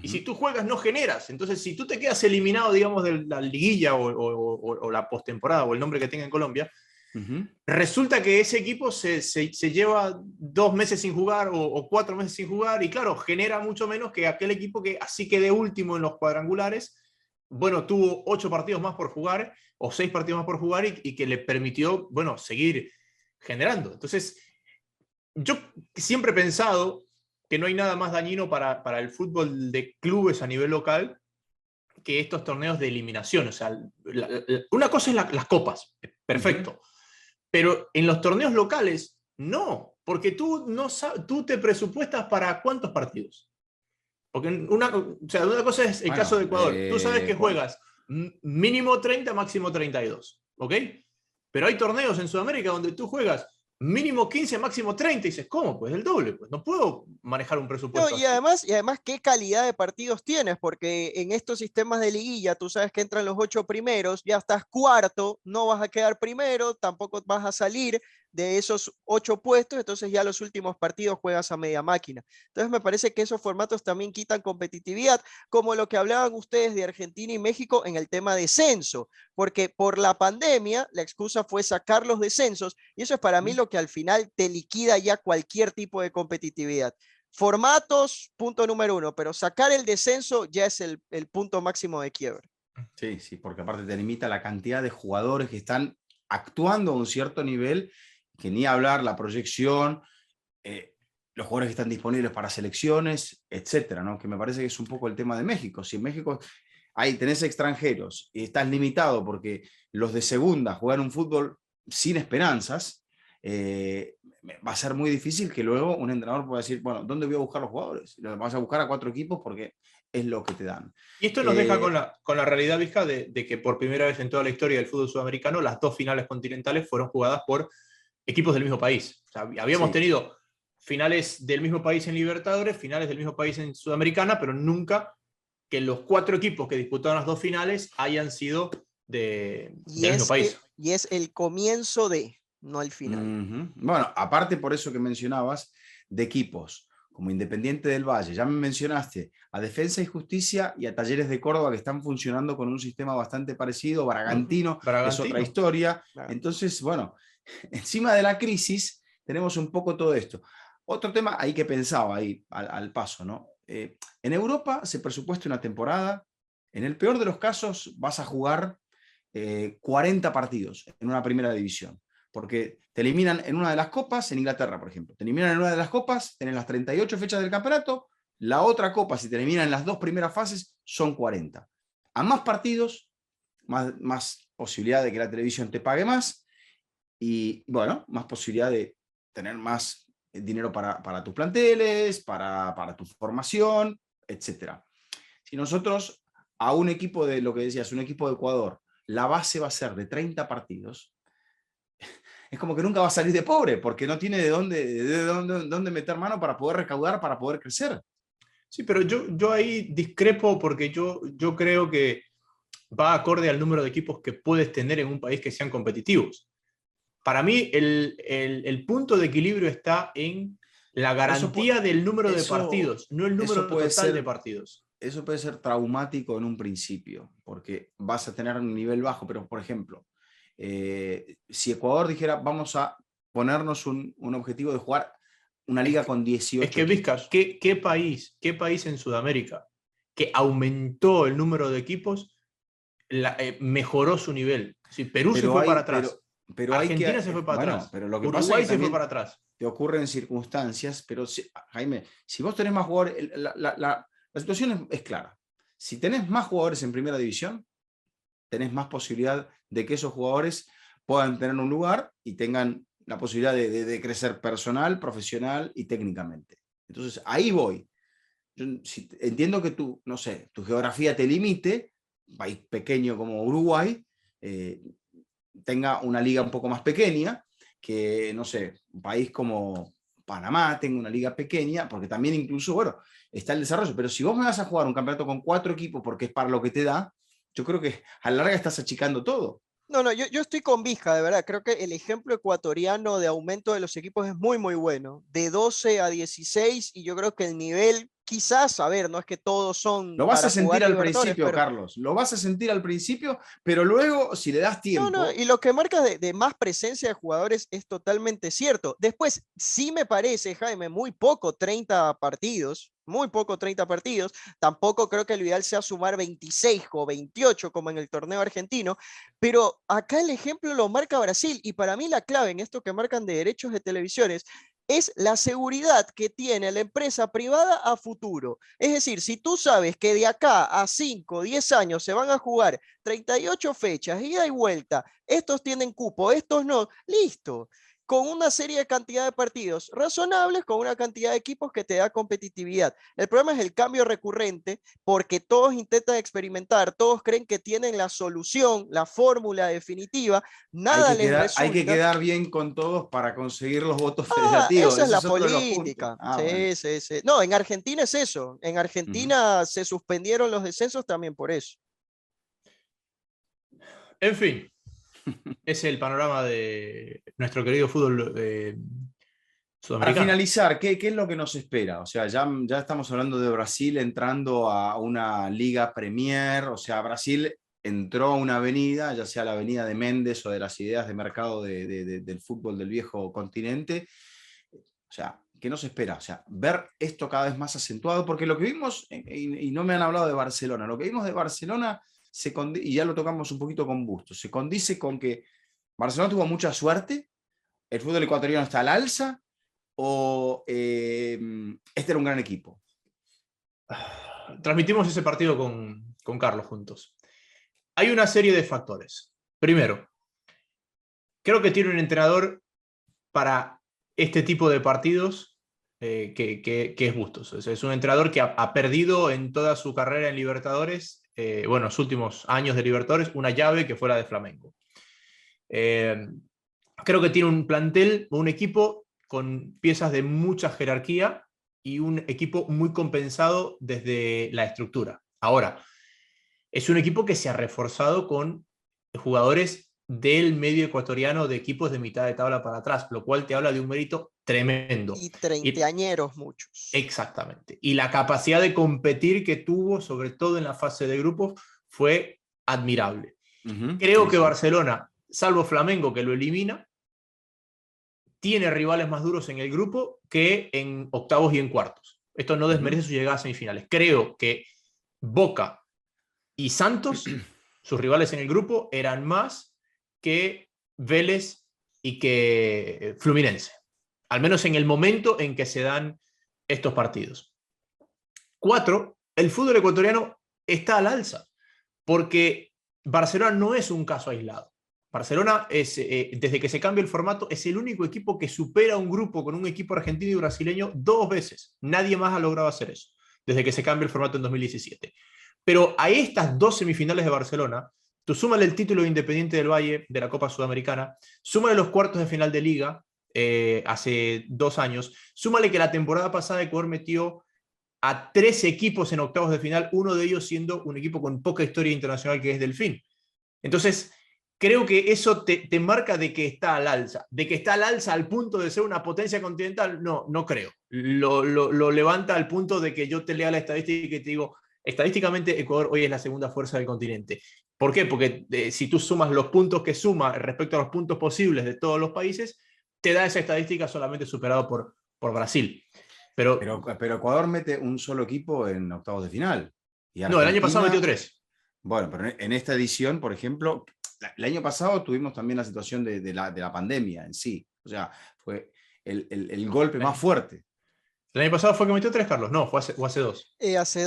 Y si tú juegas, no generas. Entonces, si tú te quedas eliminado, digamos, de la liguilla o la postemporada o el nombre que tenga en Colombia, resulta que ese equipo se lleva 2 meses sin jugar o 4 meses sin jugar, y claro, genera mucho menos que aquel equipo que así quede último en los cuadrangulares bueno, tuvo 8 partidos más por jugar o 6 partidos más por jugar y que le permitió, bueno, seguir generando. Entonces, yo siempre he pensado que no hay nada más dañino para el fútbol de clubes a nivel local que estos torneos de eliminación. O sea, una cosa es las copas, perfecto. Pero en los torneos locales, no, porque tú te presupuestas para ¿cuántos partidos? Porque una cosa es el caso de Ecuador. Tú sabes que juegas mínimo 30, máximo 32, ¿ok? Pero hay torneos en Sudamérica donde tú juegas mínimo 15, máximo 30 y dices, ¿cómo? Pues el doble, pues no puedo manejar un presupuesto No, y además, ¿qué calidad de partidos tienes? Porque en estos sistemas de liguilla, tú sabes que entran los 8 primeros, ya estás cuarto, no vas a quedar primero, tampoco vas a salir de esos 8 puestos, entonces ya los últimos partidos juegas a media máquina. Entonces me parece que esos formatos también quitan competitividad, como lo que hablaban ustedes de Argentina y México en el tema de censo, porque por la pandemia la excusa fue sacar los descensos y eso es para mí lo que al final te liquida ya cualquier tipo de competitividad. Formatos, punto número 1, pero sacar el descenso ya es el punto máximo de quiebre. Sí, sí, porque aparte te limita la cantidad de jugadores que están actuando a un cierto nivel, que ni hablar la proyección, los jugadores que están disponibles para selecciones, etcétera, ¿no? Que me parece que es un poco el tema de México. Si en México tenés extranjeros y estás limitado porque los de segunda juegan un fútbol sin esperanzas, va a ser muy difícil que luego un entrenador pueda decir, bueno, ¿dónde voy a buscar los jugadores? Los vas a buscar a 4 equipos porque es lo que te dan. Y esto nos deja con la realidad, Vizca, de que por primera vez en toda la historia del fútbol sudamericano, las 2 finales continentales fueron jugadas por equipos del mismo país. O sea, habíamos tenido finales del mismo país en Libertadores, finales del mismo país en Sudamericana, pero nunca que los 4 equipos que disputaron las 2 finales hayan sido del mismo país. Y es el comienzo de, no el final. Bueno, aparte por eso que mencionabas, de equipos como Independiente del Valle, ya me mencionaste a Defensa y Justicia y a Talleres de Córdoba que están funcionando con un sistema bastante parecido, Bragantino, es otra historia. Claro. Entonces, bueno, encima de la crisis tenemos un poco todo esto. Otro tema ahí que pensaba ahí al paso, ¿no? En Europa se presupuesta una temporada, en el peor de los casos vas a jugar 40 partidos en una primera división, porque te eliminan en una de las copas, en Inglaterra, por ejemplo, te eliminan en una de las copas, tenés las 38 fechas del campeonato, la otra copa, si te eliminan en las 2 primeras fases, son 40. A más partidos, más posibilidad de que la televisión te pague más, y bueno, más posibilidad de tener más dinero para tus planteles, para tu formación, etc. Si nosotros a un equipo de, lo que decías, un equipo de Ecuador, la base va a ser de 30 partidos, es como que nunca va a salir de pobre, porque no tiene de dónde meter mano para poder recaudar, para poder crecer. Sí, pero yo ahí discrepo porque yo creo que va acorde al número de equipos que puedes tener en un país que sean competitivos. Para mí, el punto de equilibrio está en la garantía del número de partidos, no el número total de partidos. Eso puede ser traumático en un principio, porque vas a tener un nivel bajo, pero por ejemplo, si Ecuador dijera, vamos a ponernos un objetivo de jugar una liga con 18 Es que, Vizca, ¿qué país en Sudamérica que aumentó el número de equipos mejoró su nivel? Si Perú se fue para atrás. Pero Argentina se fue para atrás. Pero lo que Uruguay pasa se fue para atrás. Te ocurren circunstancias, pero Jaime, si vos tenés más jugadores, la situación es clara. Si tenés más jugadores en primera división, tenés más posibilidad de que esos jugadores puedan tener un lugar y tengan la posibilidad de crecer personal, profesional y técnicamente. Entonces, ahí voy. Yo, entiendo que tu geografía te limite, un país pequeño como Uruguay, tenga una liga un poco más pequeña, que, no sé, un país como Panamá tenga una liga pequeña, porque también incluso, bueno, está el desarrollo, pero si vos me vas a jugar un campeonato con 4 equipos porque es para lo que te da, yo creo que a la larga estás achicando todo. No, yo estoy con Vizca, de verdad. Creo que el ejemplo ecuatoriano de aumento de los equipos es muy, muy bueno. De 12 a 16, y yo creo que el nivel quizás, a ver, no es que todos son Lo vas a para sentir jugar al Libertadores, principio, pero Carlos. Lo vas a sentir al principio, pero luego, si le das no, tiempo. y lo que marca de más presencia de jugadores es totalmente cierto. Después, sí me parece, Jaime, muy poco 30 partidos, muy poco 30 partidos. Tampoco creo que lo ideal sea sumar 26 o 28 como en el torneo argentino, pero acá el ejemplo lo marca Brasil y para mí la clave en esto que marcan de derechos de televisiones es la seguridad que tiene la empresa privada a futuro. Es decir, si tú sabes que de acá a 5 o 10 años se van a jugar 38 fechas, ida y vuelta, estos tienen cupo, estos no, listo. Con una serie de cantidad de partidos razonables, con una cantidad de equipos que te da competitividad. El problema es el cambio recurrente, porque todos intentan experimentar, todos creen que tienen la solución, la fórmula definitiva, nada les Hay que resulta. quedar bien con todos para conseguir los votos federativos. Esa es Ese la es otro de los puntos. política. Bueno. Sí, sí, sí. No, en Argentina es eso. En Argentina se suspendieron los descensos también por eso. En fin, es el panorama de nuestro querido fútbol Para sudamericano. finalizar, ¿qué es lo que nos espera? O sea, ya estamos hablando de Brasil entrando a una Liga Premier. O sea, Brasil entró a una avenida, ya sea la avenida de Méndez o de las ideas de mercado del fútbol del viejo continente. O sea, ¿qué nos espera? O sea, ver esto cada vez más acentuado, porque lo que vimos, y no me han hablado de Barcelona, lo que vimos de Barcelona, y ya lo tocamos un poquito con Bustos, se condice con que Barcelona tuvo mucha suerte, el fútbol ecuatoriano está al alza, o este era un gran equipo. Transmitimos ese partido con Carlos juntos. Hay una serie de factores. Primero, creo que tiene un entrenador para este tipo de partidos que es Bustos. Es un entrenador que ha perdido en toda su carrera en Libertadores, bueno, los últimos años de Libertadores, una llave que fue la de Flamengo. Creo que tiene un plantel, un equipo con piezas de mucha jerarquía y un equipo muy compensado desde la estructura. Ahora, es un equipo que se ha reforzado con jugadores del medio ecuatoriano de equipos de mitad de tabla para atrás, lo cual te habla de un mérito tremendo. Y treintañeros muchos. Exactamente. Y la capacidad de competir que tuvo, sobre todo en la fase de grupos, fue admirable. Creo que Barcelona, salvo Flamengo que lo elimina, tiene rivales más duros en el grupo que en octavos y en cuartos. Esto no desmerece su llegada a semifinales. Creo que Boca y Santos, sus rivales en el grupo, eran más que Vélez y que Fluminense. Al menos en el momento en que se dan estos partidos. 4, el fútbol ecuatoriano está al alza, porque Barcelona no es un caso aislado. Barcelona, desde que se cambia el formato, es el único equipo que supera un grupo con un equipo argentino y brasileño 2 veces. Nadie más ha logrado hacer eso, desde que se cambia el formato en 2017. Pero a estas 2 semifinales de Barcelona, tú súmale el título de Independiente del Valle de la Copa Sudamericana, súmale los cuartos de final de Liga hace 2 años, súmale que la temporada pasada Ecuador metió a 3 equipos en octavos de final, uno de ellos siendo un equipo con poca historia internacional que es Delfín. Entonces, creo que eso te marca de que está al alza. De que está al alza al punto de ser una potencia continental, no creo. Lo levanta al punto de que yo te lea la estadística y te digo, estadísticamente Ecuador hoy es la segunda fuerza del continente. ¿Por qué? Porque si tú sumas los puntos que suma respecto a los puntos posibles de todos los países, te da esa estadística solamente superado por Brasil. Pero Ecuador mete un solo equipo en octavos de final. Y no, el año pasado metió 3. Bueno, pero en esta edición, por ejemplo, el año pasado tuvimos también la situación de la pandemia en sí. O sea, fue el golpe más fuerte. ¿El año pasado fue que metió 3, Carlos? No, fue hace 2. Hace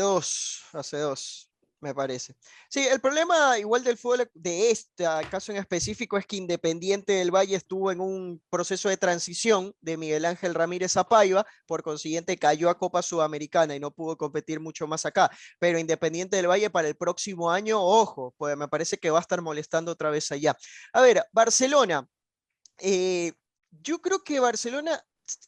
dos, me parece. Sí, el problema igual del fútbol de este caso en específico es que Independiente del Valle estuvo en un proceso de transición de Miguel Ángel Ramírez a Paiva, por consiguiente cayó a Copa Sudamericana y no pudo competir mucho más acá. Pero Independiente del Valle para el próximo año, ojo, pues me parece que va a estar molestando otra vez allá. A ver, Barcelona. Yo creo que Barcelona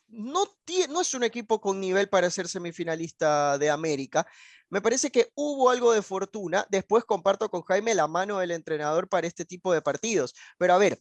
no es un equipo con nivel para ser semifinalista de América. Me parece que hubo algo de fortuna. Después comparto con Jaime la mano del entrenador para este tipo de partidos. Pero a ver,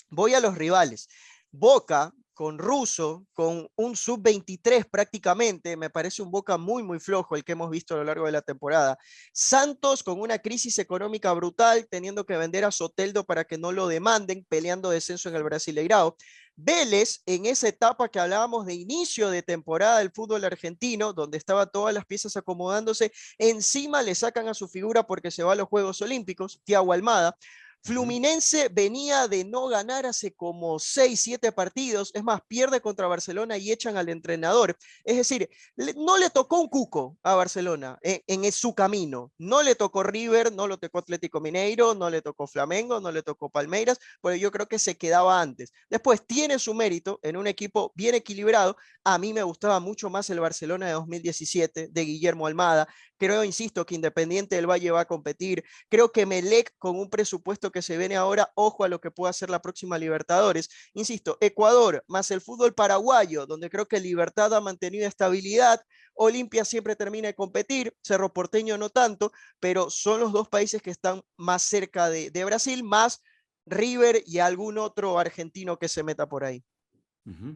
voy a los rivales. Boca, con Russo, con un sub-23 prácticamente, me parece un Boca muy, muy flojo el que hemos visto a lo largo de la temporada. Santos con una crisis económica brutal, teniendo que vender a Soteldo para que no lo demanden, peleando descenso en el Brasileirao. Vélez, en esa etapa que hablábamos de inicio de temporada del fútbol argentino, donde estaban todas las piezas acomodándose, encima le sacan a su figura porque se va a los Juegos Olímpicos, Thiago Almada. Fluminense venía de no ganar hace como 6, 7 partidos, es más, pierde contra Barcelona y echan al entrenador. Es decir, no le tocó un cuco a Barcelona en su camino. No le tocó River, no le tocó Atlético Mineiro, no le tocó Flamengo, no le tocó Palmeiras, pero yo creo que se quedaba antes. Después tiene su mérito en un equipo bien equilibrado. A mí me gustaba mucho más el Barcelona de 2017 de Guillermo Almada. Creo, insisto, que Independiente del Valle va a competir. Creo que Melec, con un presupuesto que se viene ahora, ojo a lo que pueda hacer la próxima Libertadores. Insisto, Ecuador más el fútbol paraguayo, donde creo que Libertad ha mantenido estabilidad. Olimpia siempre termina de competir, Cerro Porteño no tanto, pero son los dos países que están más cerca de Brasil, más River y algún otro argentino que se meta por ahí.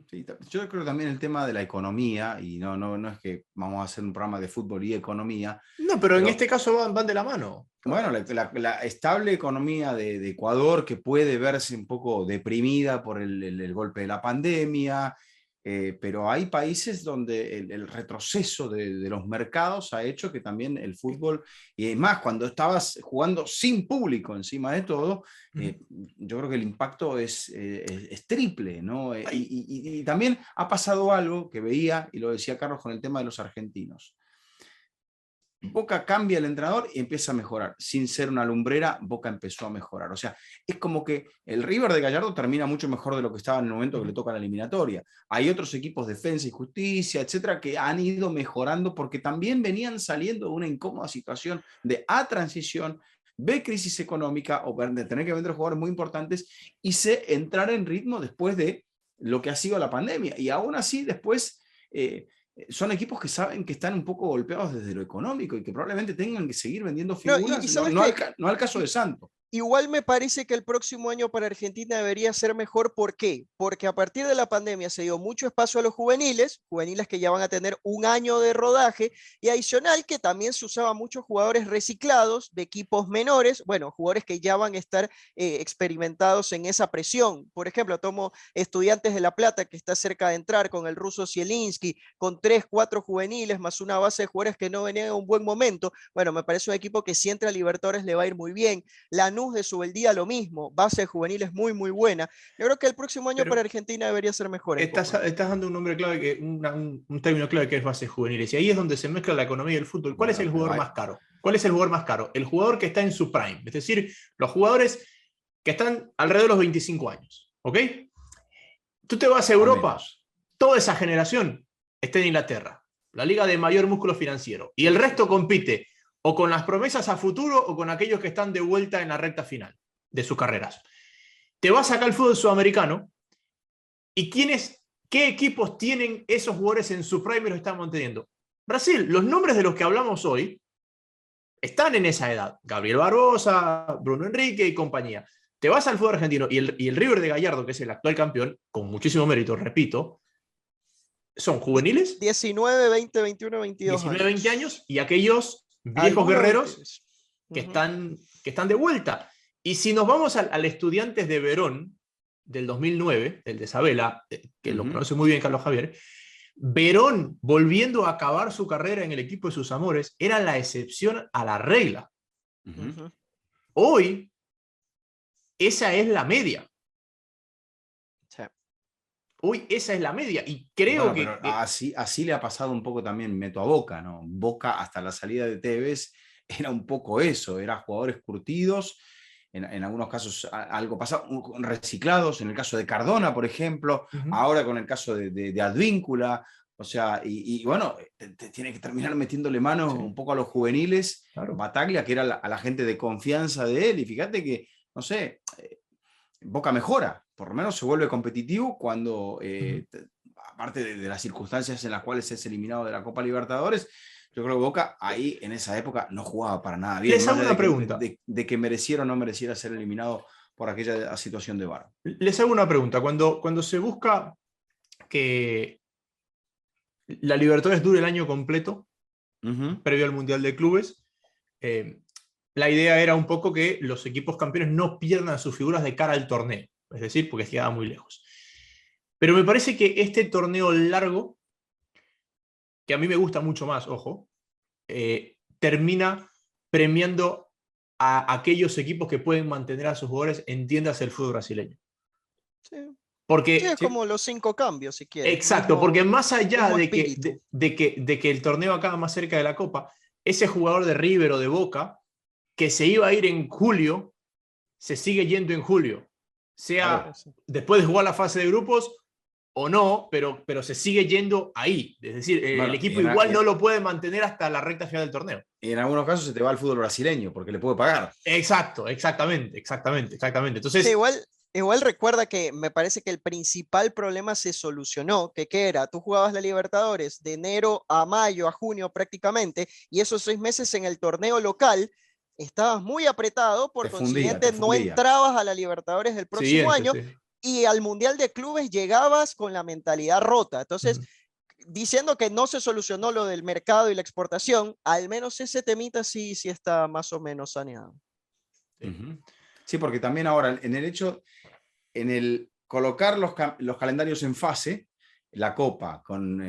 Sí, yo creo también el tema de la economía, y no es que vamos a hacer un programa de fútbol y economía. No, pero en este caso van de la mano. Bueno, la estable economía de Ecuador, que puede verse un poco deprimida por el golpe de la pandemia, pero hay países donde el retroceso de los mercados ha hecho que también el fútbol, y más cuando estabas jugando sin público encima de todo, yo creo que el impacto es triple, ¿no? Y también ha pasado algo que veía, y lo decía Carlos con el tema de los argentinos. Boca cambia el entrenador y empieza a mejorar. Sin ser una lumbrera, Boca empezó a mejorar. O sea, es como que el River de Gallardo termina mucho mejor de lo que estaba en el momento que le toca la eliminatoria. Hay otros equipos, Defensa y Justicia, etcétera, que han ido mejorando porque también venían saliendo de una incómoda situación de A, transición, B, crisis económica, o de tener que vender jugadores muy importantes, y C, entrar en ritmo después de lo que ha sido la pandemia. Y aún así, después... son equipos que saben que están un poco golpeados desde lo económico y que probablemente tengan que seguir vendiendo figuras, no al caso de Santos. Igual me parece que el próximo año para Argentina debería ser mejor. ¿Por qué? Porque a partir de la pandemia se dio mucho espacio a los juveniles que ya van a tener un año de rodaje, y adicional que también se usaba muchos jugadores reciclados de equipos menores, bueno, jugadores que ya van a estar experimentados en esa presión. Por ejemplo, tomo Estudiantes de La Plata, que está cerca de entrar con el ruso Zielinski, con 3, 4 juveniles, más una base de jugadores que no venían en un buen momento. Bueno, me parece un equipo que si entra a Libertadores le va a ir muy bien. Lanús de Subeldía lo mismo, base de juveniles muy, muy buena. Yo creo que el próximo año para Argentina debería ser mejor. Estás dando un nombre clave, un término clave, que es bases juveniles. Y ahí es donde se mezcla la economía del fútbol. ¿Cuál es el jugador más caro? ¿Cuál es el jugador más caro? El jugador que está en su prime. Es decir, los jugadores que están alrededor de los 25 años. ¿Ok? Tú te vas a Europa, toda esa generación está en Inglaterra, la liga de mayor músculo financiero. Y el resto compite o con las promesas a futuro o con aquellos que están de vuelta en la recta final de sus carreras. Te vas acá al fútbol sudamericano y ¿qué equipos tienen esos jugadores en su prime y los están manteniendo? Brasil. Los nombres de los que hablamos hoy están en esa edad. Gabriel Barbosa, Bruno Enrique y compañía. Te vas al fútbol argentino y el River de Gallardo, que es el actual campeón, con muchísimo mérito, repito, son juveniles. 19, 20, 21, 22 19, 20 años y aquellos viejos guerreros que están de vuelta. Y si nos vamos al Estudiantes de Verón del 2009, el de Sabela, que lo conoce muy bien Carlos Javier, Verón, volviendo a acabar su carrera en el equipo de sus amores, era la excepción a la regla. Hoy, esa es la media. Hoy esa es la media y creo que... Así le ha pasado un poco también, meto a Boca, ¿no? Boca hasta la salida de Tevez era un poco eso, eran jugadores curtidos, en algunos casos algo pasado, reciclados, en el caso de Cardona, por ejemplo, ahora con el caso de Advíncula, o sea, y bueno, te tiene que terminar metiéndole mano un poco a los juveniles, Bataglia, que era a la gente de confianza de él, y fíjate que, no sé, Boca mejora, por lo menos se vuelve competitivo cuando, aparte de las circunstancias en las cuales es eliminado de la Copa Libertadores, yo creo que Boca ahí en esa época no jugaba para nada bien. Les hago una pregunta. De que mereciera o no mereciera ser eliminado por aquella situación de VAR. Les hago una pregunta. Cuando se busca que la Libertadores dure el año completo, previo al Mundial de Clubes. La idea era un poco que los equipos campeones no pierdan sus figuras de cara al torneo, es decir, porque quedaba muy lejos. Pero me parece que este torneo largo, que a mí me gusta mucho más, ojo, termina premiando a aquellos equipos que pueden mantener a sus jugadores, entiéndase el fútbol brasileño. Sí. Porque, Sí, es como los 5 cambios, si quieres. exacto, porque más allá de espíritu. que el torneo acaba más cerca de la Copa, ese jugador de River o de Boca, que se iba a ir en julio, se sigue yendo en julio. Sea después de jugar la fase de grupos o no, pero se sigue yendo ahí. Es decir, el equipo igual no lo puede mantener hasta la recta final del torneo. Y en algunos casos se te va al fútbol brasileño, porque le puede pagar. Exacto, exactamente. Entonces, sí, igual recuerda que me parece que el principal problema se solucionó, que ¿qué era? Tú jugabas la Libertadores de enero a mayo, a junio prácticamente, y esos 6 meses en el torneo local estabas muy apretado, por consiguiente no entrabas a la Libertadores del próximo año, sí. Y al Mundial de Clubes llegabas con la mentalidad rota. Entonces, diciendo que no se solucionó lo del mercado y la exportación, al menos ese temita sí está más o menos saneado. Sí, porque también ahora en el colocar los calendarios en fase, la Copa con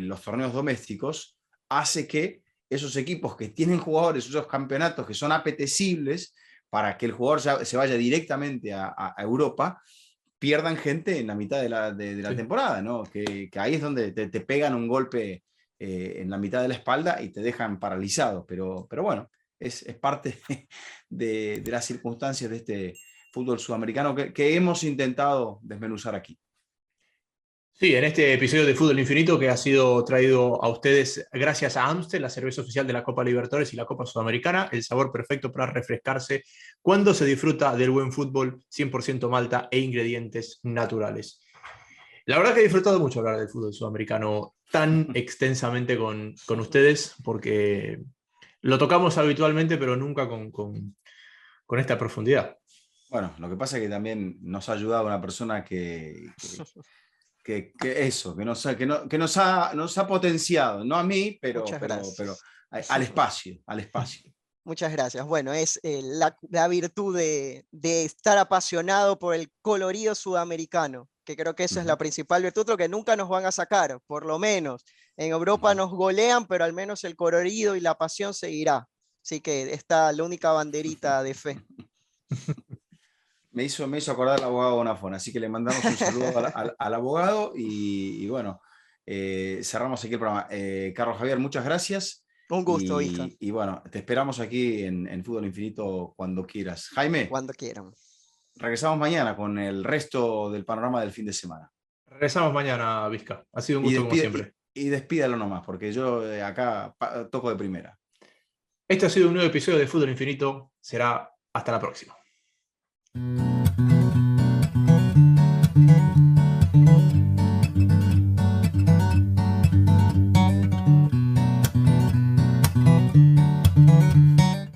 los torneos domésticos, hace que esos equipos que tienen jugadores, esos campeonatos que son apetecibles para que el jugador se vaya directamente a Europa, pierdan gente en la mitad de la temporada, ¿no? Que ahí es donde te pegan un golpe en la mitad de la espalda y te dejan paralizado. Pero bueno, es parte de las circunstancias de este fútbol sudamericano que hemos intentado desmenuzar aquí. Sí, en este episodio de Fútbol Infinito, que ha sido traído a ustedes gracias a Amstel, la cerveza oficial de la Copa Libertadores y la Copa Sudamericana, el sabor perfecto para refrescarse cuando se disfruta del buen fútbol, 100% malta e ingredientes naturales. La verdad que he disfrutado mucho hablar del fútbol sudamericano tan extensamente con ustedes, porque lo tocamos habitualmente, pero nunca con esta profundidad. Bueno, lo que pasa es que también nos ha ayudado una persona que nos ha potenciado, no a mí, pero al espacio. Muchas gracias. Bueno, es la virtud de estar apasionado por el colorido sudamericano, que creo que esa es la principal virtud, lo que nunca nos van a sacar, por lo menos. En Europa nos golean, pero al menos el colorido y la pasión seguirá. Así que está la única banderita de fe. Me hizo acordar al abogado Bonafón, así que le mandamos un saludo al abogado y bueno, cerramos aquí el programa. Carlos Javier, muchas gracias. Un gusto, hija. Y bueno, te esperamos aquí en Fútbol Infinito cuando quieras. Jaime. Cuando quieran. Regresamos mañana con el resto del panorama del fin de semana. Regresamos mañana, Vizca. Ha sido un gusto como siempre. Y despídalo nomás, porque yo acá toco de primera. Este ha sido un nuevo episodio de Fútbol Infinito. Será hasta la próxima.